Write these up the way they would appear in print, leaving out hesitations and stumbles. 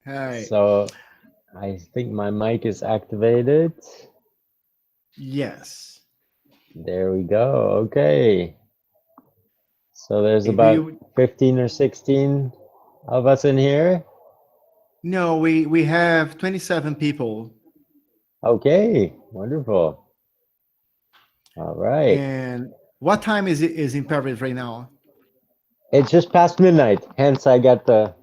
Hi. So I think my mic is activated. Yes. There we go. Okay. So there's Do about you? 15 or 16 of us in here. No, we have 27 people, Okay. Wonderful. All right. and what time is in Paris right now? It's just past midnight. Hence I got the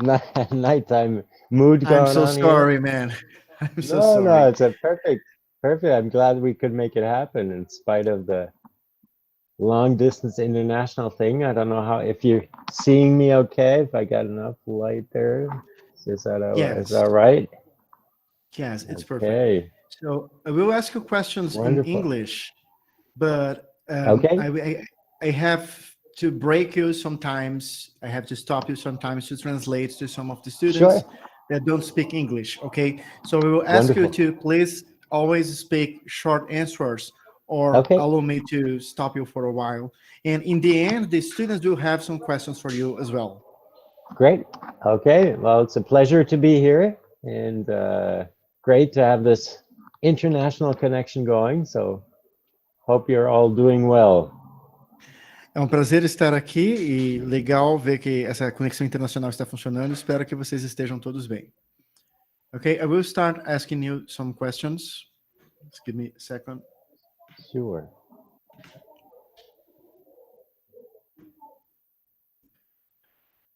nighttime mood I'm going so on here. sorry, man. I'm so No, sorry. it's a perfect. I'm glad we could make it happen in spite of the long distance international thing. I don't know how, if you're seeing me okay, if I got enough light there. Is Yes. that right? Yes, it's perfect. Okay, So I will ask you questions in wonderful. English, but Okay, I have to break you sometimes. I have to stop you sometimes to translate to some of the sure, students that don't speak English. Okay, so we will ask you wonderful. to please always speak short answers, or Okay, allow me to stop you for a while. And in the end, the students will have some questions for you as well. great. Okay, well, it's a pleasure to be here and great to have this international connection going. So, hope you're all doing well. É um prazer estar aqui e legal ver que essa conexão internacional está funcionando. Espero que vocês estejam todos bem. Okay, I will start asking you some questions. Just give me a second. Sure.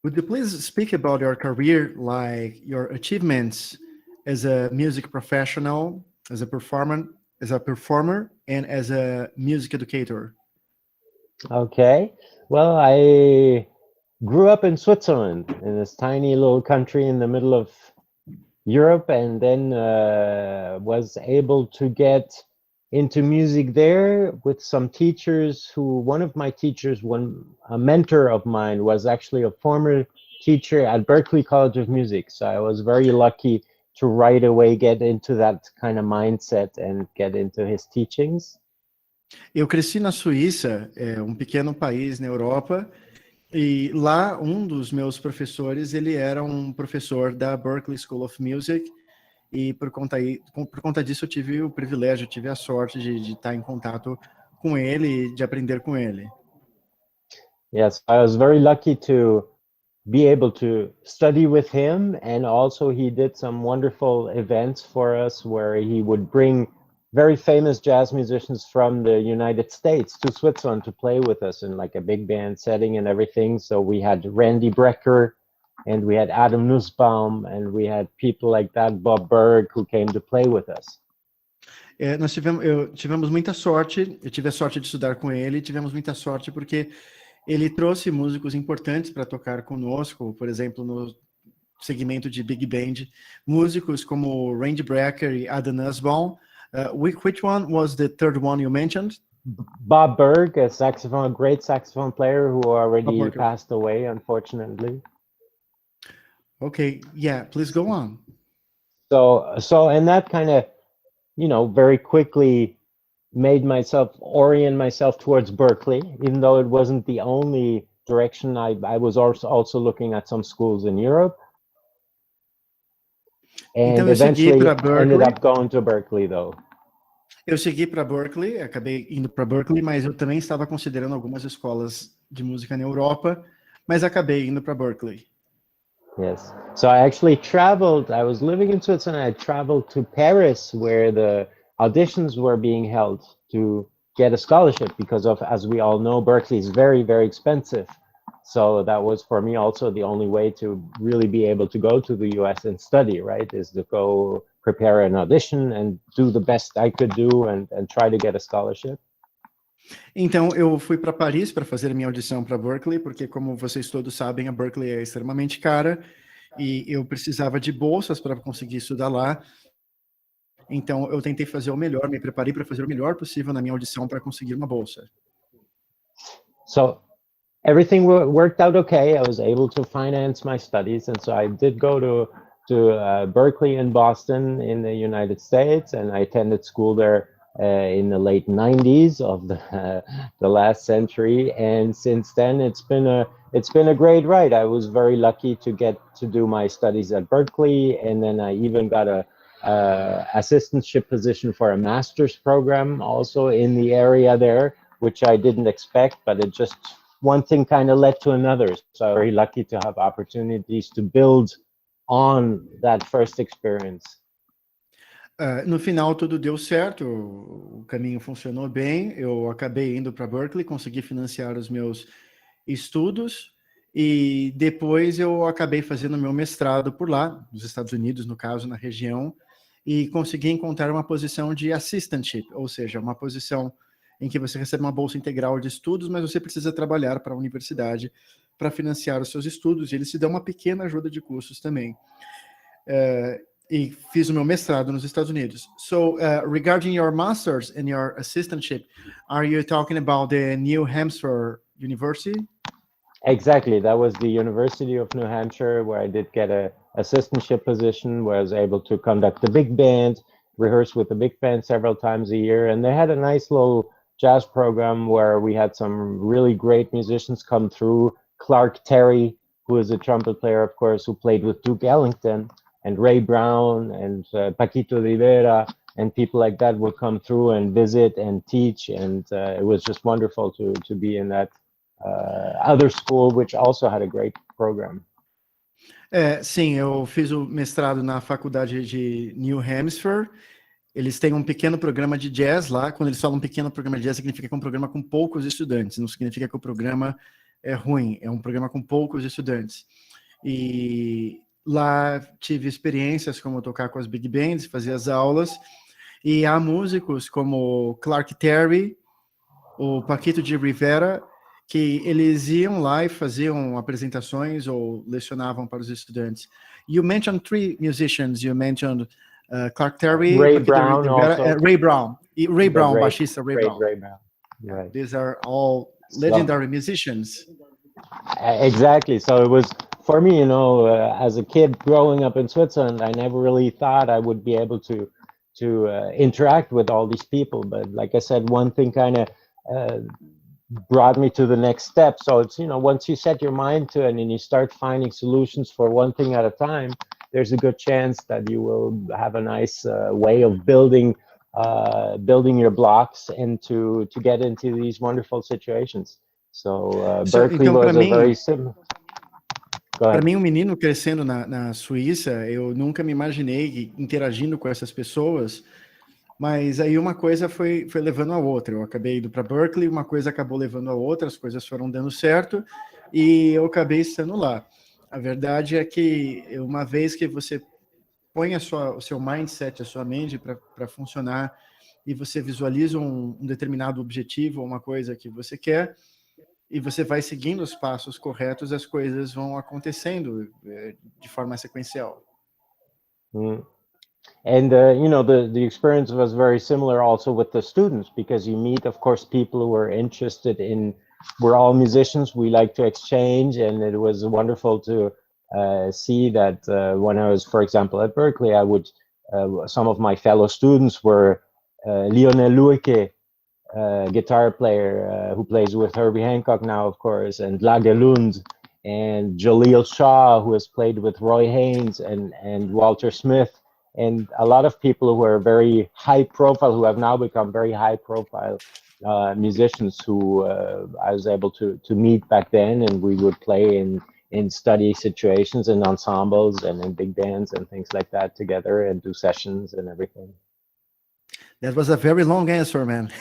Would you please speak about your career, like your achievements as a music professional, as a performer, and as a music educator? Okay. Well, I grew up in Switzerland, in this tiny little country in the middle of Europe, and then was able to get into music there with some teachers one of my teachers, a mentor of mine, was actually a former teacher at Berklee College of Music. So I was very lucky to right away get into that kind of mindset and get into his teachings. Eu cresci na Suíça, um pequeno país na Europa, e lá um dos meus professores, ele era um professor da Berklee School of Music, e por conta disso eu tive o privilégio, tive a sorte de estar em contato com ele e de aprender com ele. Yes, I was very lucky to be able to study with him, and also he did some wonderful events for us where he would bring very famous jazz musicians from the United States to Switzerland to play with us in like a big band setting and everything. So we had Randy Brecker and we had Adam Nussbaum and we had people like that, Bob Berg, who came to play with us. Tivemos muita sorte, eu tive a sorte de estudar com ele, e tivemos muita sorte porque ele trouxe músicos importantes para tocar conosco, por exemplo, no segmento de Big Band, músicos como Randy Brecker e Adam Nussbaum. Which one was the third one you mentioned? Bob Berg, a great saxophone player who Bob already Barker. passed away, unfortunately. Okay, yeah, please go on. So and that kind of, very quickly orient myself towards Berklee, even though it wasn't the only direction. I was also looking at some schools in Europe, Então and eu segui eventually para ended Berklee. up going to Berklee, though. Eu segui para Berklee, acabei indo para Berklee, mas eu também estava considerando algumas escolas de música na Europa, mas acabei indo para Berklee. Yes. So I actually traveled. I was living in Switzerland. I traveled to Paris, where the auditions were being held to get a scholarship, because of, as we all know, Berkeley is very, very expensive. So that was for me also the only way to really be able to go to the US and study, right? Is to go prepare an audition and do the best I could do and try to get a scholarship. Então eu fui para Paris para fazer a minha audição para Berklee, porque como vocês todos sabem, a Berklee é extremamente cara e eu precisava de bolsas para conseguir estudar lá. Então eu tentei fazer o melhor, me preparei para fazer o melhor possível na minha audição para conseguir uma bolsa. So everything worked out okay. I was able to finance my studies, and so I did go to Berkeley in Boston in the United States, and I attended school there in the late 90s of the last century. And since then, it's been a it's been a great ride. I was very lucky to get to do my studies at Berkeley, and then I even got a assistantship position for a master's program also in the area there, which I didn't expect, but it just, one thing kind of led to another. So I'm very lucky to have opportunities to build on that first experience. No final tudo deu certo, o caminho funcionou bem, eu acabei indo para Berkeley, consegui financiar os meus estudos e depois eu acabei fazendo meu mestrado por lá, nos Estados Unidos, no caso, na região, e consegui encontrar uma posição de assistantship, ou seja, uma posição em que você recebe uma bolsa integral de estudos, mas você precisa trabalhar para a universidade para financiar os seus estudos, e eles te dão uma pequena ajuda de custos também. E fiz o meu mestrado nos Estados Unidos. So, regarding your master's and your assistantship, are you talking about the New Hampshire University? Exactly. That was the University of New Hampshire, where I did get a assistantship position, where I was able to conduct the big band, rehearse with the big band several times a year. And they had a nice little jazz program where we had some really great musicians come through. Clark Terry, who is a trumpet player, of course, who played with Duke Ellington, and Ray Brown and Paquito Rivera, and people like that would come through and visit and teach. And it was just wonderful to be in that other school, which also had a great program. Sim, eu fiz o mestrado na faculdade de New Hampshire. Eles têm um pequeno programa de jazz lá. Quando eles falam um pequeno programa de jazz, significa que é um programa com poucos estudantes. Não significa que o programa é ruim. É um programa com poucos estudantes. E lá tive experiências como tocar com as big bands, fazer as aulas. E há músicos como Clark Terry, o Paquito de Rivera, que eles iam lá e faziam apresentações ou lecionavam para os estudantes. You mentioned three musicians. You mentioned Clark Terry, Ray Paquito Brown, Rivera, also. Ray Brown. Ray Brown, baixista Ray Brown. Ray Brown. Right. These are all legendary musicians. Exactly. So it was, for me, you know, as a kid growing up in Switzerland, I never really thought I would be able to interact with all these people. But like I said, one thing kind of brought me to the next step. So it's, you know, once you set your mind to it and you start finding solutions for one thing at a time, there's a good chance that you will have a nice way of building your blocks and to get into these wonderful situations. So Berkeley então, was a very similar. Para mim, um menino crescendo na Suíça, eu nunca me imaginei interagindo com essas pessoas, mas aí uma coisa foi levando a outra. Eu acabei indo para Berkeley, uma coisa acabou levando a outra, as coisas foram dando certo e eu acabei estando lá. A verdade é que uma vez que você põe o seu mindset, a sua mente para funcionar e você visualiza um determinado objetivo, uma coisa que você quer, e você vai seguindo os passos corretos, as coisas vão acontecendo de forma sequencial. And you know, the experience was very similar also with the students, because you meet, of course, people who are interested in, we're all musicians, we like to exchange, and it was wonderful to see that when I was, for example, at Berkeley, I would, some of my fellow students were Lionel Loueke, guitar player who plays with Herbie Hancock now, of course, and Lage Lund, and Jaleel Shaw, who has played with Roy Haynes and Walter Smith, and a lot of people who are very high profile, who have now become very high profile musicians who I was able to meet back then, and we would play in study situations and ensembles and in big bands and things like that together and do sessions and everything. That was a very long answer, man,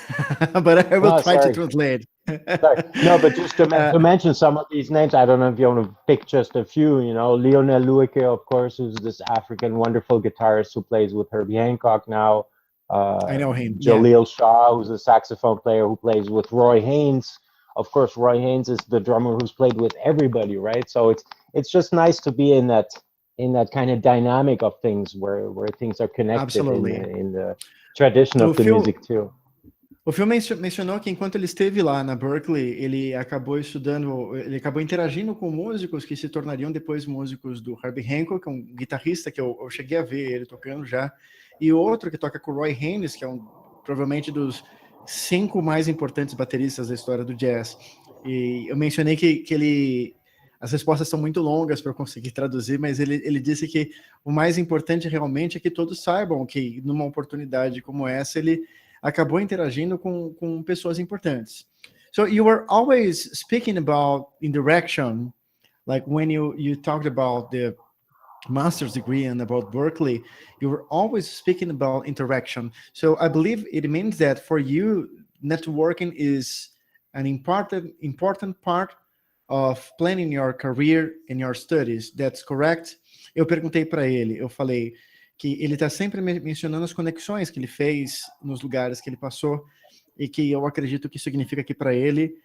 but I will try to translate. No, but just to mention some of these names, I don't know if you want to pick just a few, you know, Lionel Loueke, of course, who's this African wonderful guitarist who plays with Herbie Hancock now. I know him. Jaleel Shaw, who's a saxophone player who plays with Roy Haynes. Of course, Roy Haynes is the drummer who's played with everybody, right? So it's just nice to be in that kind of dynamic of things where things are connected. Absolutely. In the tradition of the music too. O Phil mencionou que enquanto ele esteve lá na Berkeley, ele acabou interagindo com músicos que se tornariam depois músicos do Herbie Hancock, um guitarrista que eu cheguei a ver ele tocando já, e outro que toca com o Roy Haynes, que é provavelmente dos 5 mais importantes bateristas da história do jazz. E eu mencionei que ele as respostas são muito longas para eu conseguir traduzir, mas ele disse que o mais importante realmente é que todos saibam que numa oportunidade como essa ele acabou interagindo com pessoas importantes. So you were always speaking about indirection, like when you talked about the master's degree and about Berkeley, you were always speaking about interaction. So I believe it means that for you, networking is an important part of planning your career and your studies. That's correct? Eu perguntei para ele, eu falei que ele está sempre mencionando as conexões que ele fez nos lugares que ele passou e que eu acredito que significa que para ele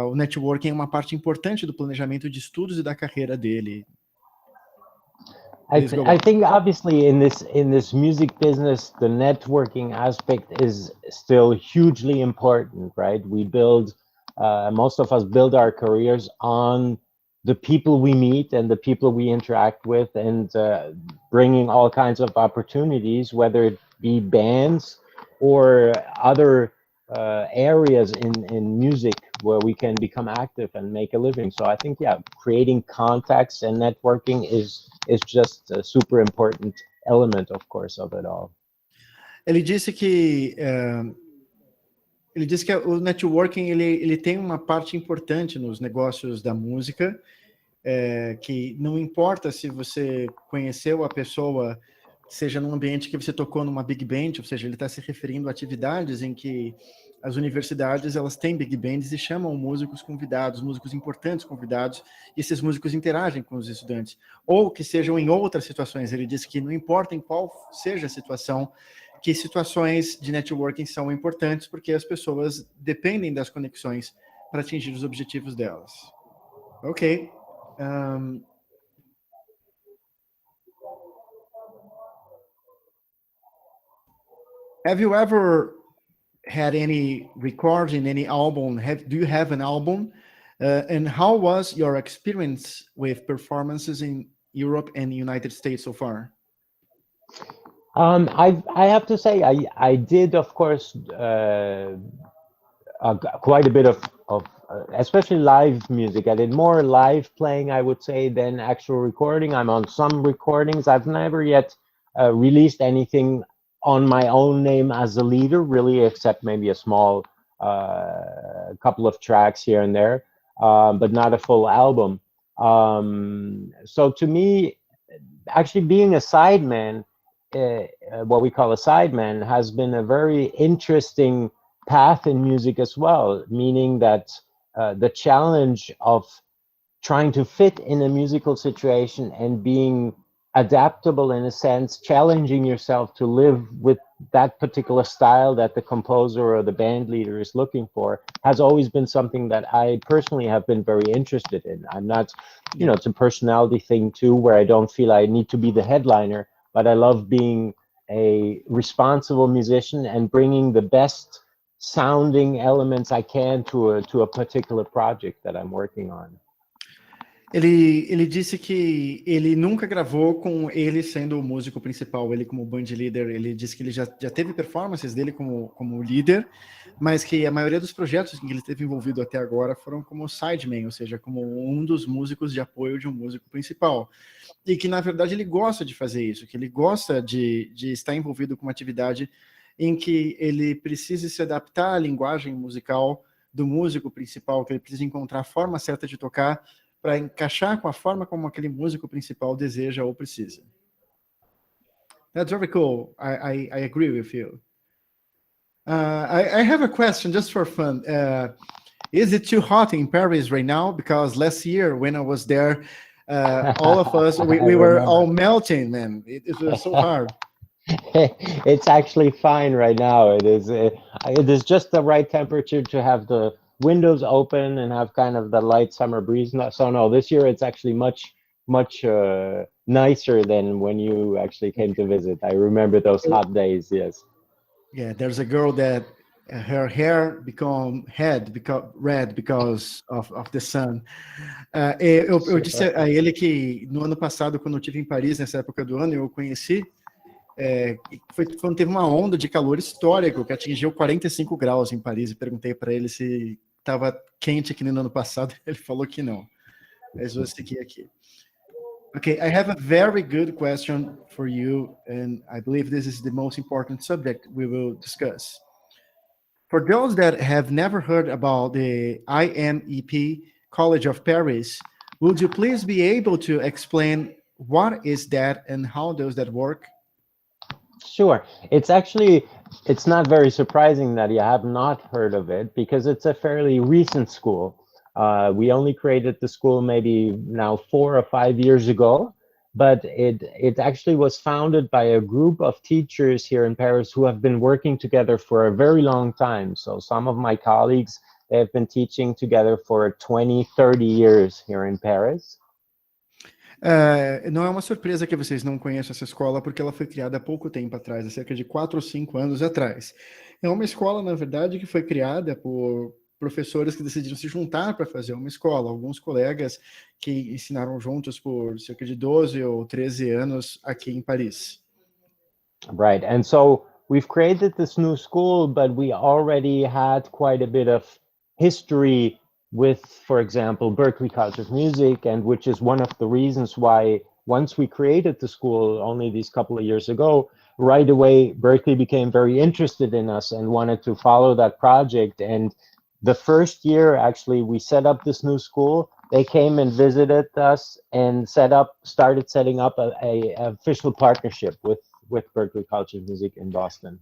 o networking é uma parte importante do planejamento de estudos e da carreira dele. I think obviously in this music business, the networking aspect is still hugely important, right? We build, most of us build our careers on the people we meet and the people we interact with, and bringing all kinds of opportunities, whether it be bands or other areas in music where we can become active and make a living. So I think, yeah, creating contacts and networking is just a super important element, of course, of it all. Ele disse que o networking ele tem uma parte importante nos negócios da música, que não importa se você conheceu a pessoa, seja num ambiente que você tocou numa big band, ou seja, ele está se referindo a atividades em que as universidades elas têm big bands e chamam músicos convidados, músicos importantes convidados, e esses músicos interagem com os estudantes, ou que sejam em outras situações. Ele disse que não importa em qual seja a situação, que situações de networking são importantes, porque as pessoas dependem das conexões para atingir os objetivos delas. Ok. Have you ever had any recording, any album? Do you have an album? And how was your experience with performances in Europe and the United States so far? I have to say I did, of course, quite a bit of especially live music. I did more live playing, I would say, than actual recording. I'm on some recordings. I've never yet released anything on my own name as a leader, really, except maybe a small couple of tracks here and there, but not a full album. So to me, actually being a sideman, what we call a sideman, has been a very interesting path in music as well, meaning that the challenge of trying to fit in a musical situation and being adaptable, in a sense, challenging yourself to live with that particular style that the composer or the band leader is looking for, has always been something that I personally have been very interested in. I'm not, you know, it's a personality thing too, where I don't feel I need to be the headliner, but I love being a responsible musician and bringing the best sounding elements I can to a particular project that I'm working on. Ele disse que ele nunca gravou com ele sendo o músico principal, ele como band leader. Ele disse que ele já teve performances dele como líder, mas que a maioria dos projetos em que ele esteve envolvido até agora foram como sideman, ou seja, como um dos músicos de apoio de um músico principal. E que, na verdade, ele gosta de fazer isso, que ele gosta de estar envolvido com uma atividade em que ele precisa se adaptar à linguagem musical do músico principal, que ele precisa encontrar a forma certa de tocar para encaixar com a forma como aquele músico principal deseja ou precisa. That's very cool. I agree with you. I have a question just for fun. Is it too hot in Paris right now? Because last year when I was there, all of us, we were all melting, man. It was so hard. It's actually fine right now. It is just the right temperature to have the windows open and have kind of the light summer breeze. So no, this year it's actually much nicer than when you actually came to visit. I remember those hot days. Yes. Yeah, there's a girl that her hair become red because of the sun. Eu disse a ele que no ano passado, quando eu estive em Paris, nessa época do ano, eu conheci, foi quando teve uma onda de calor histórico que atingiu 45 graus em Paris, e perguntei para ele se estava quente aqui no ano passado. Ele falou que não. Mas vou seguir aqui. Okay, I have a very good question for you, and I believe this is the most important subject we will discuss. For those that have never heard about the IMEP College of Paris, would you please be able to explain what is that and how does that work? Sure. It's not very surprising that you have not heard of it because it's a fairly recent school. We only created the school maybe now 4 or 5 years ago, but it actually was founded by a group of teachers here in Paris who have been working together for a very long time. So some of my colleagues, they have been teaching together for 20, 30 years here in Paris. Não é uma surpresa que vocês não conheçam essa escola, porque ela foi criada há pouco tempo atrás, há cerca de 4 ou 5 anos atrás. É uma escola, na verdade, que foi criada por professores que decidiram se juntar para fazer uma escola. Alguns colegas que ensinaram juntos por cerca de 12 ou 13 anos aqui em Paris. Right, and so we've created this new school, but we already had quite a bit of history with, for example, Berklee College of Music, and which is one of the reasons why once we created the school only these couple of years ago, right away Berklee became very interested in us and wanted to follow that project. And the first year, actually, we set up this new school. They came and visited us and started setting up a official partnership with Berklee College of Music in Boston.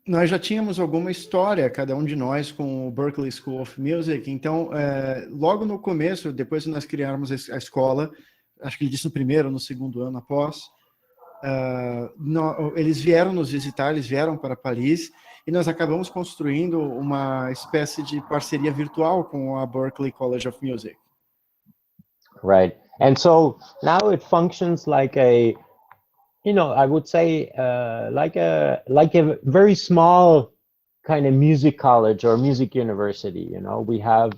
Nós já tínhamos alguma história, cada um de nós, com o Berklee School of Music. Então, logo no começo, depois de nós criarmos a escola, acho que ele disse no primeiro ou no segundo ano após, eles vieram nos visitar, eles vieram para Paris, e nós acabamos construindo uma espécie de parceria virtual com a Berklee College of Music. Right. And so now it functions like I would say like a very small kind of music college or music university. We have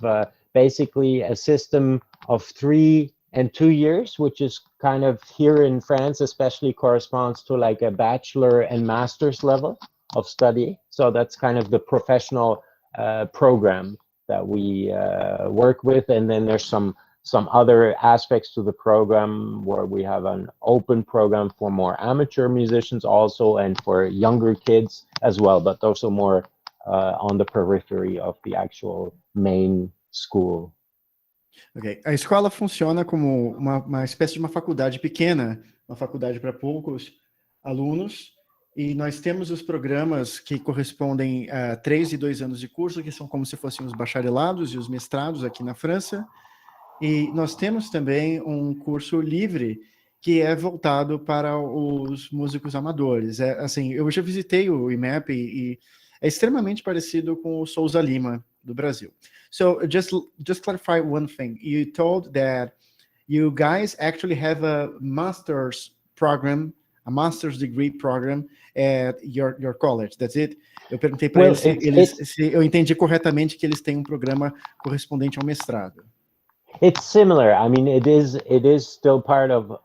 basically a system of 3 and 2 years, which is kind of here in France, especially corresponds to like a bachelor and master's level of study. So that's kind of the professional program that we work with. And then there's some other aspects to the program where we have an open program for more amateur musicians also, and for younger kids as well, but also more on the periphery of the actual main school. Ok, a escola funciona como uma espécie de uma faculdade pequena, uma faculdade para poucos alunos, e nós temos os programas que correspondem a 3 e 2 anos de curso, que são como se fossem os bacharelados e os mestrados aqui na França, e nós temos também um curso livre que é voltado para os músicos amadores. Assim, eu já visitei o IMEP e é extremamente parecido com o Souza Lima do Brasil. So just clarify one thing. You told that you guys actually have a master's program, a master's degree program at your college. That's it? Eu perguntei para eles se eu entendi corretamente que eles têm um programa correspondente ao mestrado. It's similar. I mean, it is still part of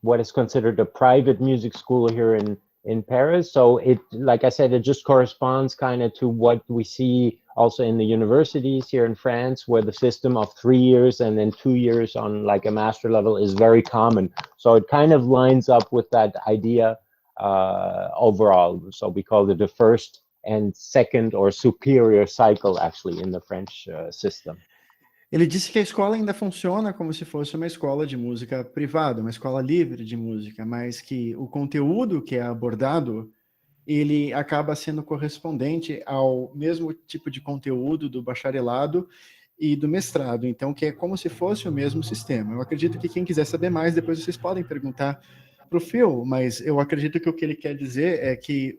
what is considered a private music school here in Paris. So it, like I said, it just corresponds kind of to what we see also in the universities here in France, where the system of 3 years and then 2 years on like a master level is very common. So it kind of lines up with that idea overall. So we call it the first and second or superior cycle actually in the French system. Ele disse que a escola ainda funciona como se fosse uma escola de música privada, uma escola livre de música, mas que o conteúdo que é abordado, ele acaba sendo correspondente ao mesmo tipo de conteúdo do bacharelado e do mestrado, então que é como se fosse o mesmo sistema. Eu acredito que quem quiser saber mais, depois vocês podem perguntar para o Phil, mas eu acredito que o que ele quer dizer é que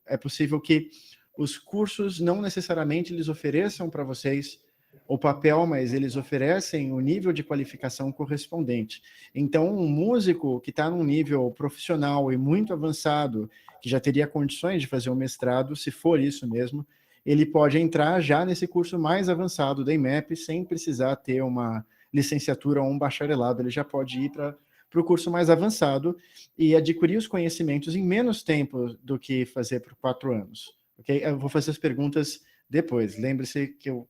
é possível que os cursos não necessariamente eles ofereçam para vocês o papel, mas eles oferecem o nível de qualificação correspondente. Então, um músico que está num nível profissional e muito avançado, que já teria condições de fazer um mestrado, se for isso mesmo, ele pode entrar já nesse curso mais avançado da IMEP, sem precisar ter uma licenciatura ou um bacharelado. Ele já pode ir para o curso mais avançado e adquirir os conhecimentos em menos tempo do que fazer por 4 anos. Okay? Eu vou fazer as perguntas depois, lembre-se que eu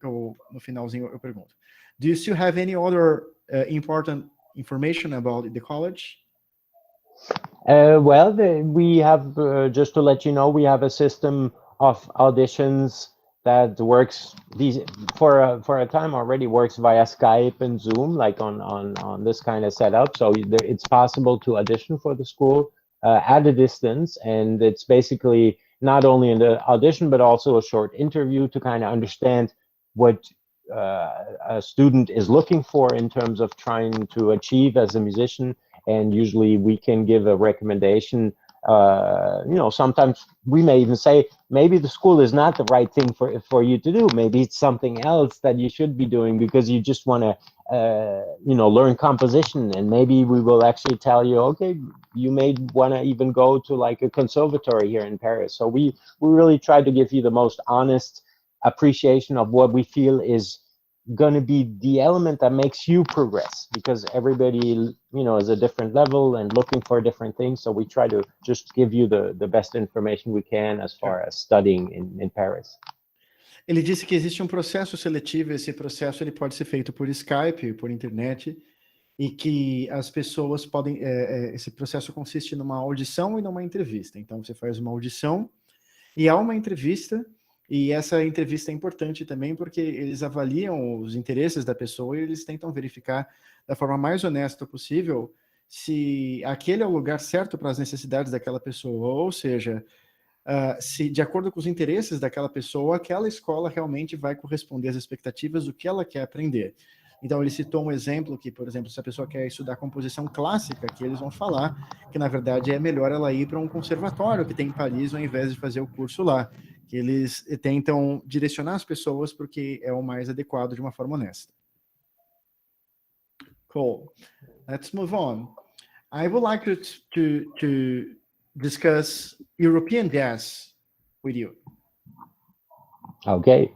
no finalzinho eu pergunto. Do you still have any other important information about the college? Well, we have, just to let you know, we have a system of auditions that works for a time already works via Skype and Zoom, like on this kind of setup. So it's possible to audition for the school at a distance, and it's basically not only in the audition but also a short interview to kind of understand what a student is looking for in terms of trying to achieve as a musician. And usually we can give a recommendation. Sometimes we may even say, maybe the school is not the right thing for you to do. Maybe it's something else that you should be doing because you just want to, learn composition. And maybe we will actually tell you, okay, you may want to even go to like a conservatory here in Paris. So we really try to give you the most honest appreciation of what we feel is going to be the element that makes you progress, because everybody is a different level and looking for different things. So we try to just give you the best information we can as far as studying in Paris. Ele disse que existe um processo seletivo. Esse processo ele pode ser feito por Skype, por internet, e que as pessoas podem... esse processo consiste numa audição e numa entrevista. Então você faz uma audição e há uma entrevista. E essa entrevista é importante também porque eles avaliam os interesses da pessoa e eles tentam verificar da forma mais honesta possível se aquele é o lugar certo para as necessidades daquela pessoa, ou seja, se de acordo com os interesses daquela pessoa, aquela escola realmente vai corresponder às expectativas do que ela quer aprender. Então ele citou um exemplo que, por exemplo, se a pessoa quer estudar composição clássica, que eles vão falar que na verdade é melhor ela ir para um conservatório que tem em Paris ao invés de fazer o curso lá, que eles tentam direcionar as pessoas porque é o mais adequado de uma forma honesta. Cool. Let's move on. I would like to discuss European jazz with you. Okay.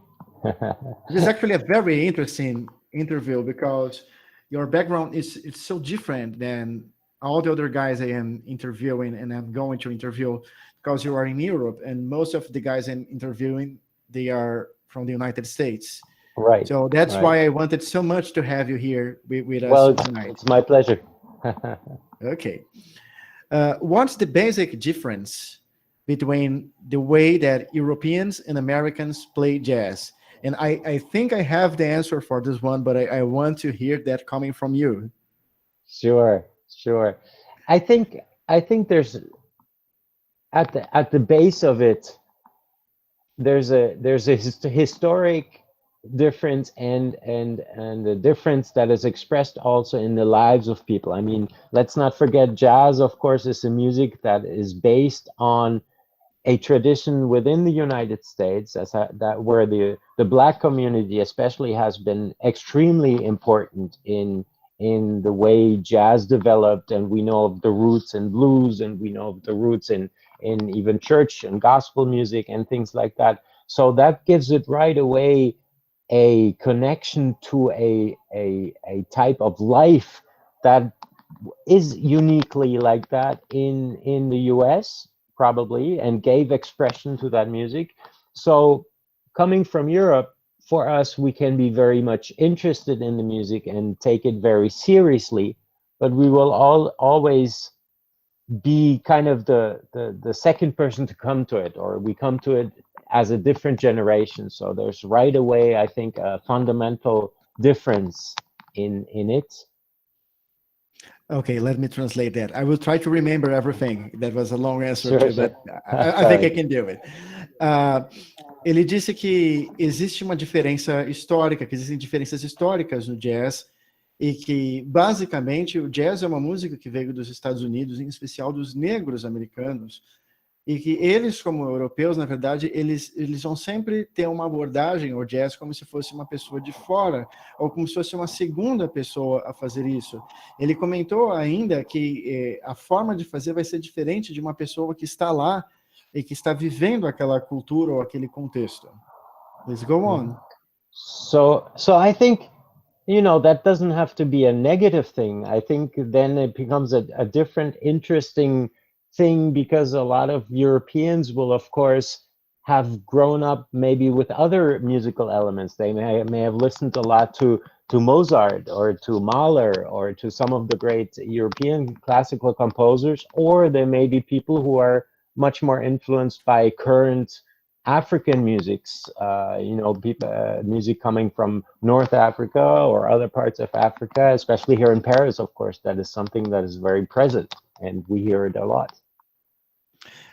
This is actually a very interesting interview because your background is so different than all the other guys I am interviewing and I'm going to interview, because you are in Europe and most of the guys I'm interviewing, they are from the United States. Right. So that's why I wanted so much to have you here with us well, tonight. It's my pleasure. Okay. What's the basic difference between the way that Europeans and Americans play jazz? And I think I have the answer for this one, but I want to hear that coming from you. Sure. I think there's at the base of it, there's a historic difference and the difference that is expressed also in the lives of people. I mean, let's not forget, jazz, of course, is a music that is based on a tradition within the United States that where the Black community especially has been extremely important in the way jazz developed, and we know of the roots in blues, and we know of the roots in even church and gospel music and things like that. So that gives it right away a connection to a type of life that is uniquely like that in the US, probably, and gave expression to that music. So coming from Europe, for us, we can be very much interested in the music and take it very seriously, but we will always be kind of the second person to come to it, or we come to it as a different generation. So there's right away, I think, a fundamental difference in it. Okay, let me translate that. I will try to remember everything. That was a long answer, Sure. but I think I can do it. Ele disse que existe uma diferença histórica, que existem diferenças históricas no jazz, e que, basicamente, o jazz é uma música que veio dos Estados Unidos, em especial dos negros americanos, e que eles, como europeus, na verdade, eles vão sempre ter uma abordagem ao jazz como se fosse uma pessoa de fora, ou como se fosse uma segunda pessoa a fazer isso. Ele comentou ainda que a forma de fazer vai ser diferente de uma pessoa que está lá e que está vivendo aquela cultura ou aquele contexto. Let's go on. So I think, that doesn't have to be a negative thing. I think then it becomes a different, interesting thing, because a lot of Europeans will, of course, have grown up maybe with other musical elements. They may have listened a lot to to Mozart or to Mahler or to some of the great European classical composers, or there may be people who are much more influenced by current African musics, music coming from North Africa or other parts of Africa, especially here in Paris, of course. That is something that is very present, and we hear it a lot.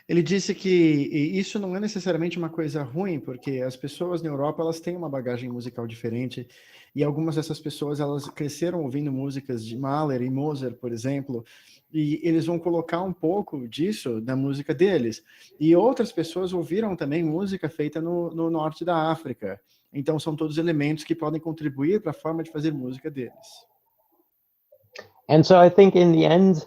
Ele disse que isso não é necessariamente uma coisa ruim, porque as pessoas na Europa, elas têm uma bagagem musical diferente, e algumas dessas pessoas, elas cresceram ouvindo músicas de Mahler e Mozart, por exemplo, e eles vão colocar um pouco disso na música deles. E outras pessoas ouviram também música feita no norte da África. Então, são todos elementos que podem contribuir para a forma de fazer música deles. And so I think in the end,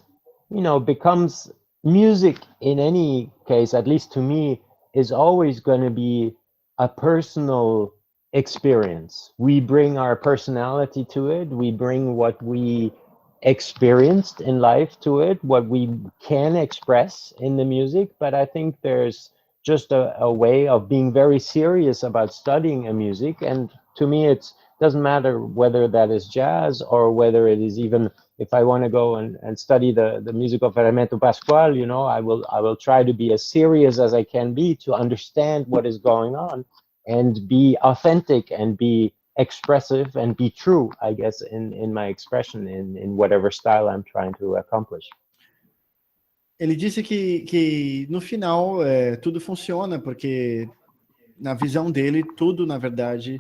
becomes music in any case, at least to me, is always going to be a personal experience. We bring our personality to it. We bring what we experienced in life to it, what we can express in the music. But I think there's just a way of being very serious about studying a music. And to me, it doesn't matter whether that is jazz or whether it is even, if I want to go and study the music of Hermeto Pascual, I will try to be as serious as I can be to understand what is going on and be authentic and be expressive and be true, I guess, in my expression, in whatever style I'm trying to accomplish. Ele disse que no final tudo funciona, porque na visão dele, tudo, na verdade,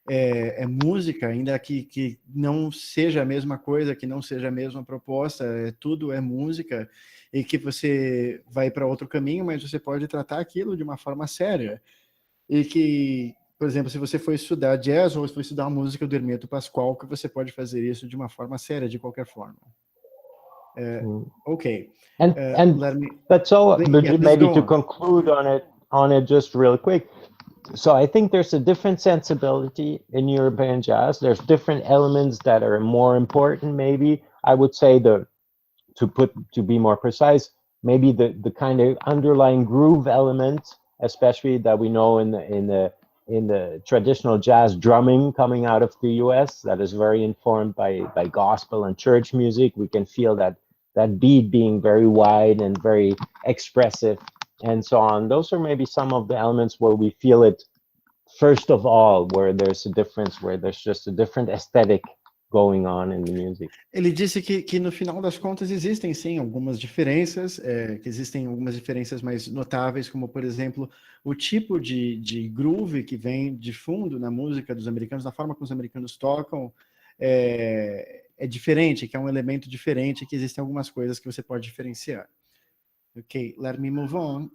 é música, ainda que não seja a mesma coisa, que não seja a mesma proposta, tudo é música, e que você vai para outro caminho, mas você pode tratar aquilo de uma forma séria. E que, por exemplo, se você for estudar jazz ou se for estudar a música do Hermeto Pascoal, que você pode fazer isso de uma forma séria, de qualquer forma. Okay. But so maybe to conclude on it just real quick. So I think there's a different sensibility in European jazz. There's different elements that are more important. Maybe I would say to be more precise, maybe the kind of underlying groove element, especially that we know in the traditional jazz drumming coming out of the US, that is very informed by gospel and church music. We can feel that beat being very wide and very expressive and so on. Those are maybe some of the elements where we feel it first of all, where there's a difference, where there's just a different aesthetic going on in the music. Ele disse que no final das contas existem sim algumas diferenças, que existem algumas diferenças mais notáveis, como por exemplo o tipo de groove que vem de fundo na música dos americanos, na forma como os americanos tocam, é diferente, que é um elemento diferente, que existem algumas coisas que você pode diferenciar. Okay, let me move on.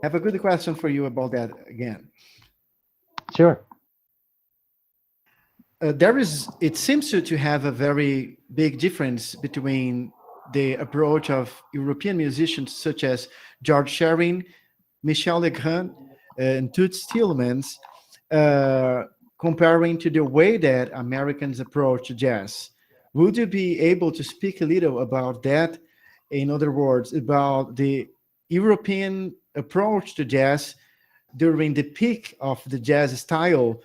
I have a good question for you about that again. Sure. It seems to have a very big difference between the approach of European musicians such as George Shearing, Michel Legrand, and Toots Thielemans, comparing to the way that Americans approach jazz. Would you be able to speak a little about that? In other words, about the European approach to jazz during the peak of the jazz style,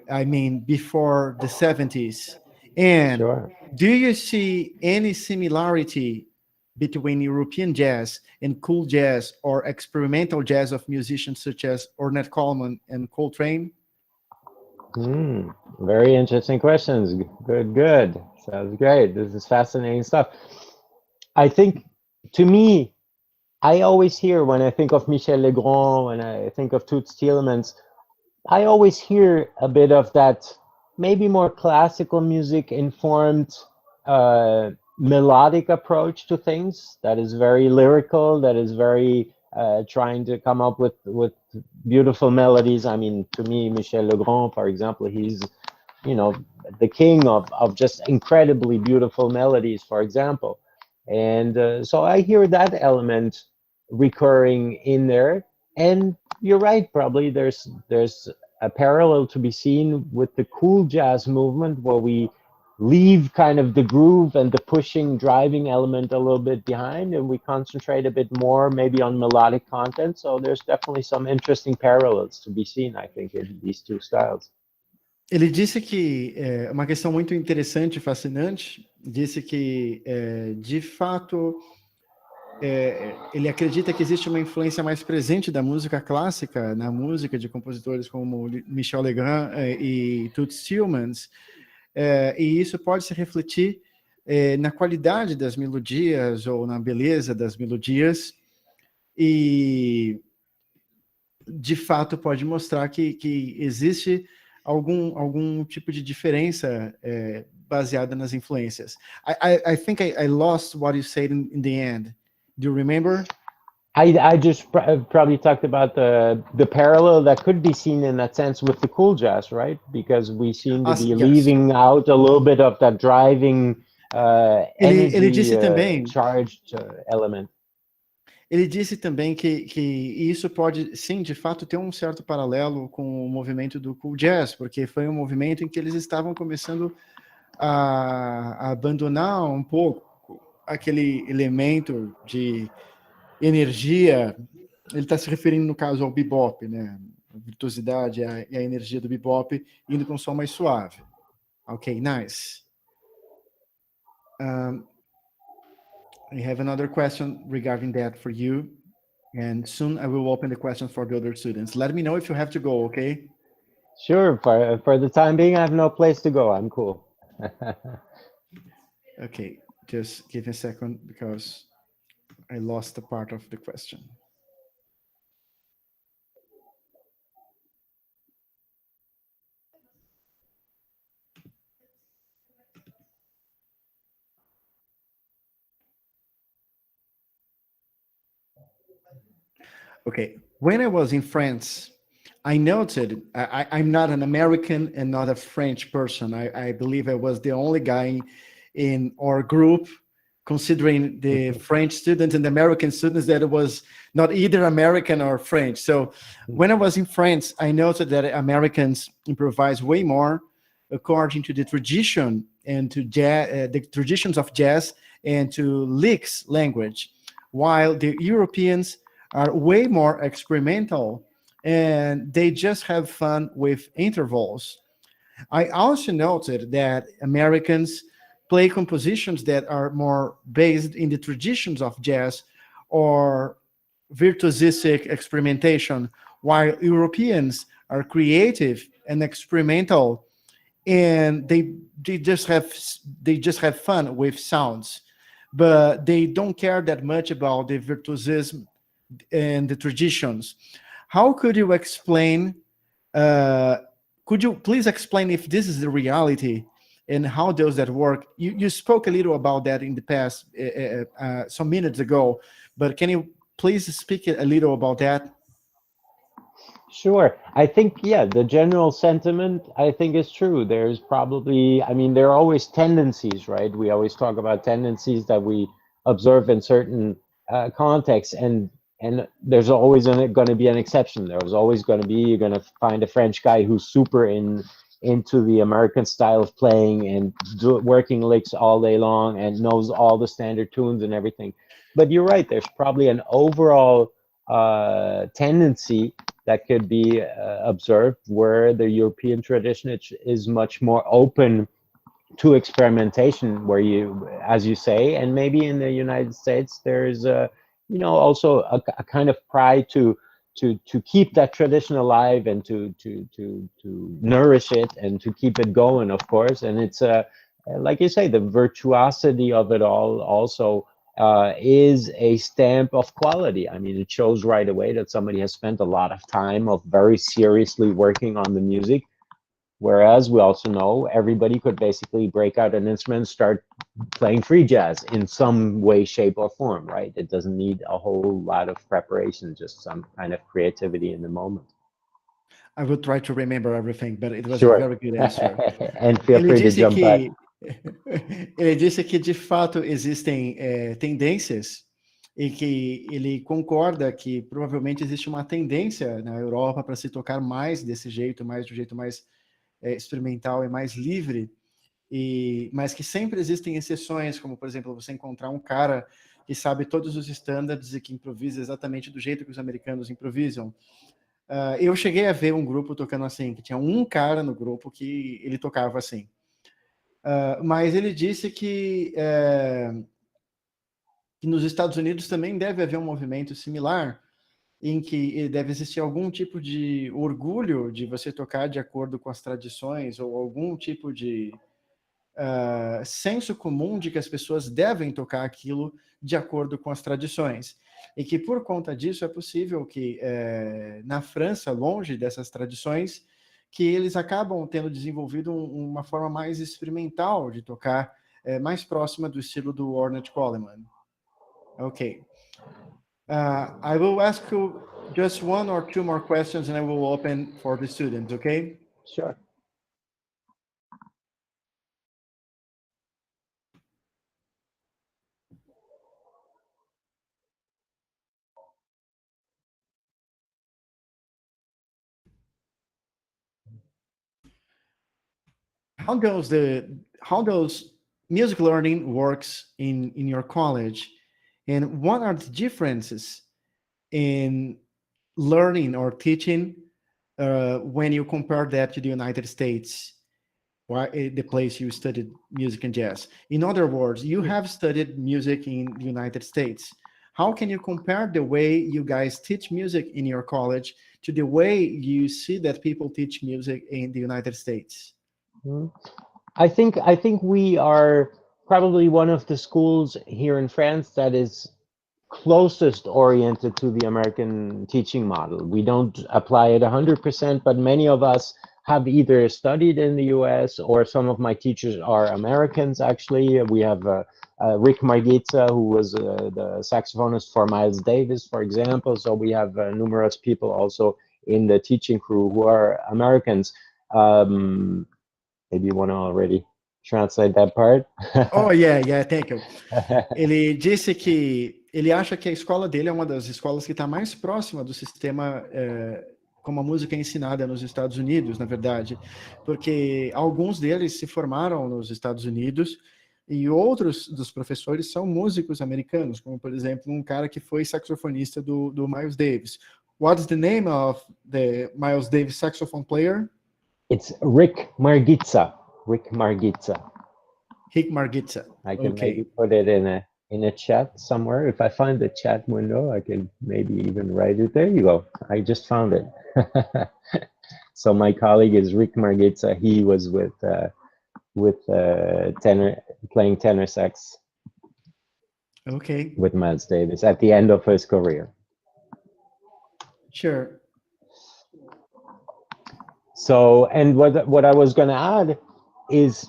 I mean, before the 70s. And Sure. Do you see any similarity between European jazz and cool jazz or experimental jazz of musicians such as Ornette Coleman and Coltrane? Very interesting questions. Good. Sounds great. This is fascinating stuff. I think, to me, I always hear, when I think of Michel Legrand, when I think of Toots Thielemans, I always hear a bit of that maybe more classical music informed melodic approach to things that is very lyrical, that is very trying to come up with beautiful melodies. I mean, to me, Michel Legrand, for example, he's, the king of just incredibly beautiful melodies, for example. And so I hear that element recurring in there. And you're right, probably there's a parallel to be seen with the cool jazz movement, where we leave kind of the groove and the pushing, driving element a little bit behind, and we concentrate a bit more maybe on melodic content. So there's definitely some interesting parallels to be seen, I think, in these two styles. Ele disse que uma questão muito interessante e fascinante, disse que, de fato, ele acredita que existe uma influência mais presente da música clássica na música de compositores como Michel Legrand e Toots Thielemans, e isso pode se refletir na qualidade das melodias ou na beleza das melodias, e de fato pode mostrar que existe algum tipo de diferença baseada nas influências. I think I lost what you said in the end. Do you remember? I just probably talked about the parallel that could be seen in that sense with the cool jazz, right? Because we seem to be leaving out a little bit of that driving energy ele disse também, charged element. Ele disse também que isso pode, sim, de fato, ter um certo paralelo com o movimento do cool jazz, porque foi um movimento em que eles estavam começando a abandonar um pouco aquele elemento de energia. Ele está se referindo, no caso, ao bebop, né? A virtuosidade e a energia do bebop, indo para um som mais suave. Ok, nice. I have another question regarding that for you, and soon I will open the question for the other students. Let me know if you have to go, okay? Sure, for the time being, I have no place to go. I'm cool. Okay, just give me a second because I lost a part of the question. Okay, when I was in France, I noted, I'm not an American and not a French person. I believe I was the only guy in our group, considering the French students and the American students, that it was not either American or French. So when I was in France, I noted that Americans improvise way more according to the tradition and to the traditions of jazz and to licks language, while the Europeans are way more experimental and they just have fun with intervals. I also noted that Americans play compositions that are more based in the traditions of jazz or virtuosic experimentation, while Europeans are creative and experimental, and they just have fun with sounds, but they don't care that much about the virtuosism and the traditions. How could you explain, could you please explain if this is the reality and how does that work? You spoke a little about that in the past, some minutes ago, but can you please speak a little about that? Sure. I think, yeah, the general sentiment, I think, is true. There's probably, I mean, there are always tendencies, right? We always talk about tendencies that we observe in certain contexts, and there's always going to be an exception. There's always going to be, you're going to find a French guy who's super into the American style of playing and working licks all day long and knows all the standard tunes and everything. But you're right, there's probably an overall tendency that could be observed where the European tradition is much more open to experimentation, where you, as you say, and maybe in the United States, there's you know, also a kind of pride to keep that tradition alive and to nourish it and to keep it going, of course. And it's like you say, the virtuosity of it all also is a stamp of quality. I mean, it shows right away that somebody has spent a lot of time of very seriously working on the music. Whereas we also know everybody could basically break out an instrument and start playing free jazz in some way, shape, or form, right? It doesn't need a whole lot of preparation, just some kind of creativity in the moment. I will try to remember everything, but it was Sure. a very good answer. And feel free to jump back. Ele disse que, de fato, existem tendências e que ele concorda que provavelmente existe uma tendência na Europa para se tocar mais desse jeito, mais do jeito mais experimental e mais livre. mas que sempre existem exceções, como, por exemplo, você encontrar um cara que sabe todos os standards e que improvisa exatamente do jeito que os americanos improvisam. Eu cheguei a ver um grupo tocando assim, que tinha um cara no grupo que ele tocava assim. Mas ele disse que nos Estados Unidos também deve haver um movimento similar, em que deve existir algum tipo de orgulho de você tocar de acordo com as tradições, ou algum tipo de senso comum de que as pessoas devem tocar aquilo de acordo com as tradições. E que, por conta disso, é possível que, na França, longe dessas tradições, que eles acabam tendo desenvolvido uma forma mais experimental de tocar, mais próxima do estilo do Ornette Coleman. Ok. I will ask you just one or two more questions, and I will open for the students, okay? Sure. How does music learning works in your college, and what are the differences in learning or teaching when you compare that to the United States, the place you studied music and jazz? In other words, you have studied music in the United States. How can you compare the way you guys teach music in your college to the way you see that people teach music in the United States? I think we are probably one of the schools here in France that is closest oriented to the American teaching model. We don't apply it 100%, but many of us have either studied in the US, or some of my teachers are Americans, actually. We have Rick Margitza, who was the saxophonist for Miles Davis, for example. So we have numerous people also in the teaching crew who are Americans. Maybe you want to already translate that part? Oh, yeah, thank you. Ele disse que ele acha que a escola dele é uma das escolas que está mais próxima do sistema como a música é ensinada nos Estados Unidos, na verdade, porque alguns deles se formaram nos Estados Unidos e outros dos professores são músicos americanos, como, por exemplo, um cara que foi saxofonista do Miles Davis. What's the name of the Miles Davis saxophone player? It's Rick Margitza. Rick Margitza. Rick Margitza. I can maybe put it in a chat somewhere. If I find the chat window, I can maybe even write it. There you go. I just found it. So my colleague is Rick Margitza. He was with playing tenor sax. Okay. With Miles Davis at the end of his career. Sure. So, and what I was going to add is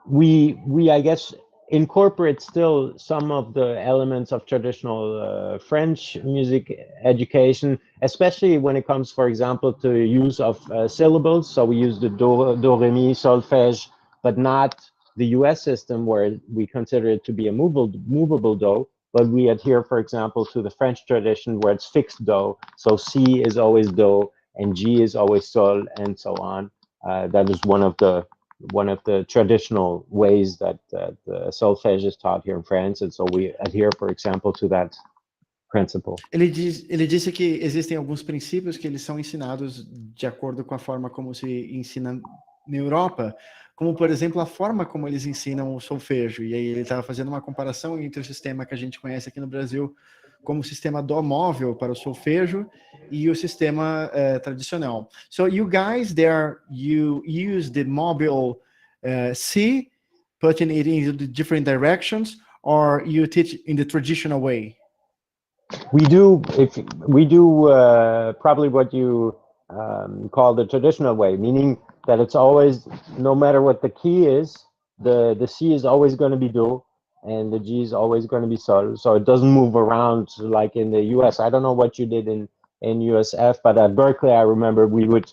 we I guess incorporate still some of the elements of traditional French music education, especially when it comes, for example, to use of syllables. So we use the do re mi solfège, but not the US system where we consider it to be a movable do, but we adhere, for example, to the French tradition where it's fixed do. So C is always do and G is always sol, and so on. That is one of the traditional ways that the solfège is taught here in France, and so we adhere, for example, to that principle. Ele disse que existem alguns princípios que eles são ensinados de acordo com a forma como se ensina na Europa, como, por exemplo, a forma como eles ensinam o solfejo. E aí ele estava fazendo uma comparação entre o sistema que a gente conhece aqui no Brasil como o sistema dó móvel para o solfejo e o sistema tradicional. So you guys there, you use the mobile C, putting it into the different directions, or you teach in the traditional way? We do probably what you call the traditional way, meaning that it's always, no matter what the key is, the C is always going to be do, and the G is always going to be sol. So it doesn't move around like in the US. I don't know what you did in USF, but at Berkeley, I remember we would,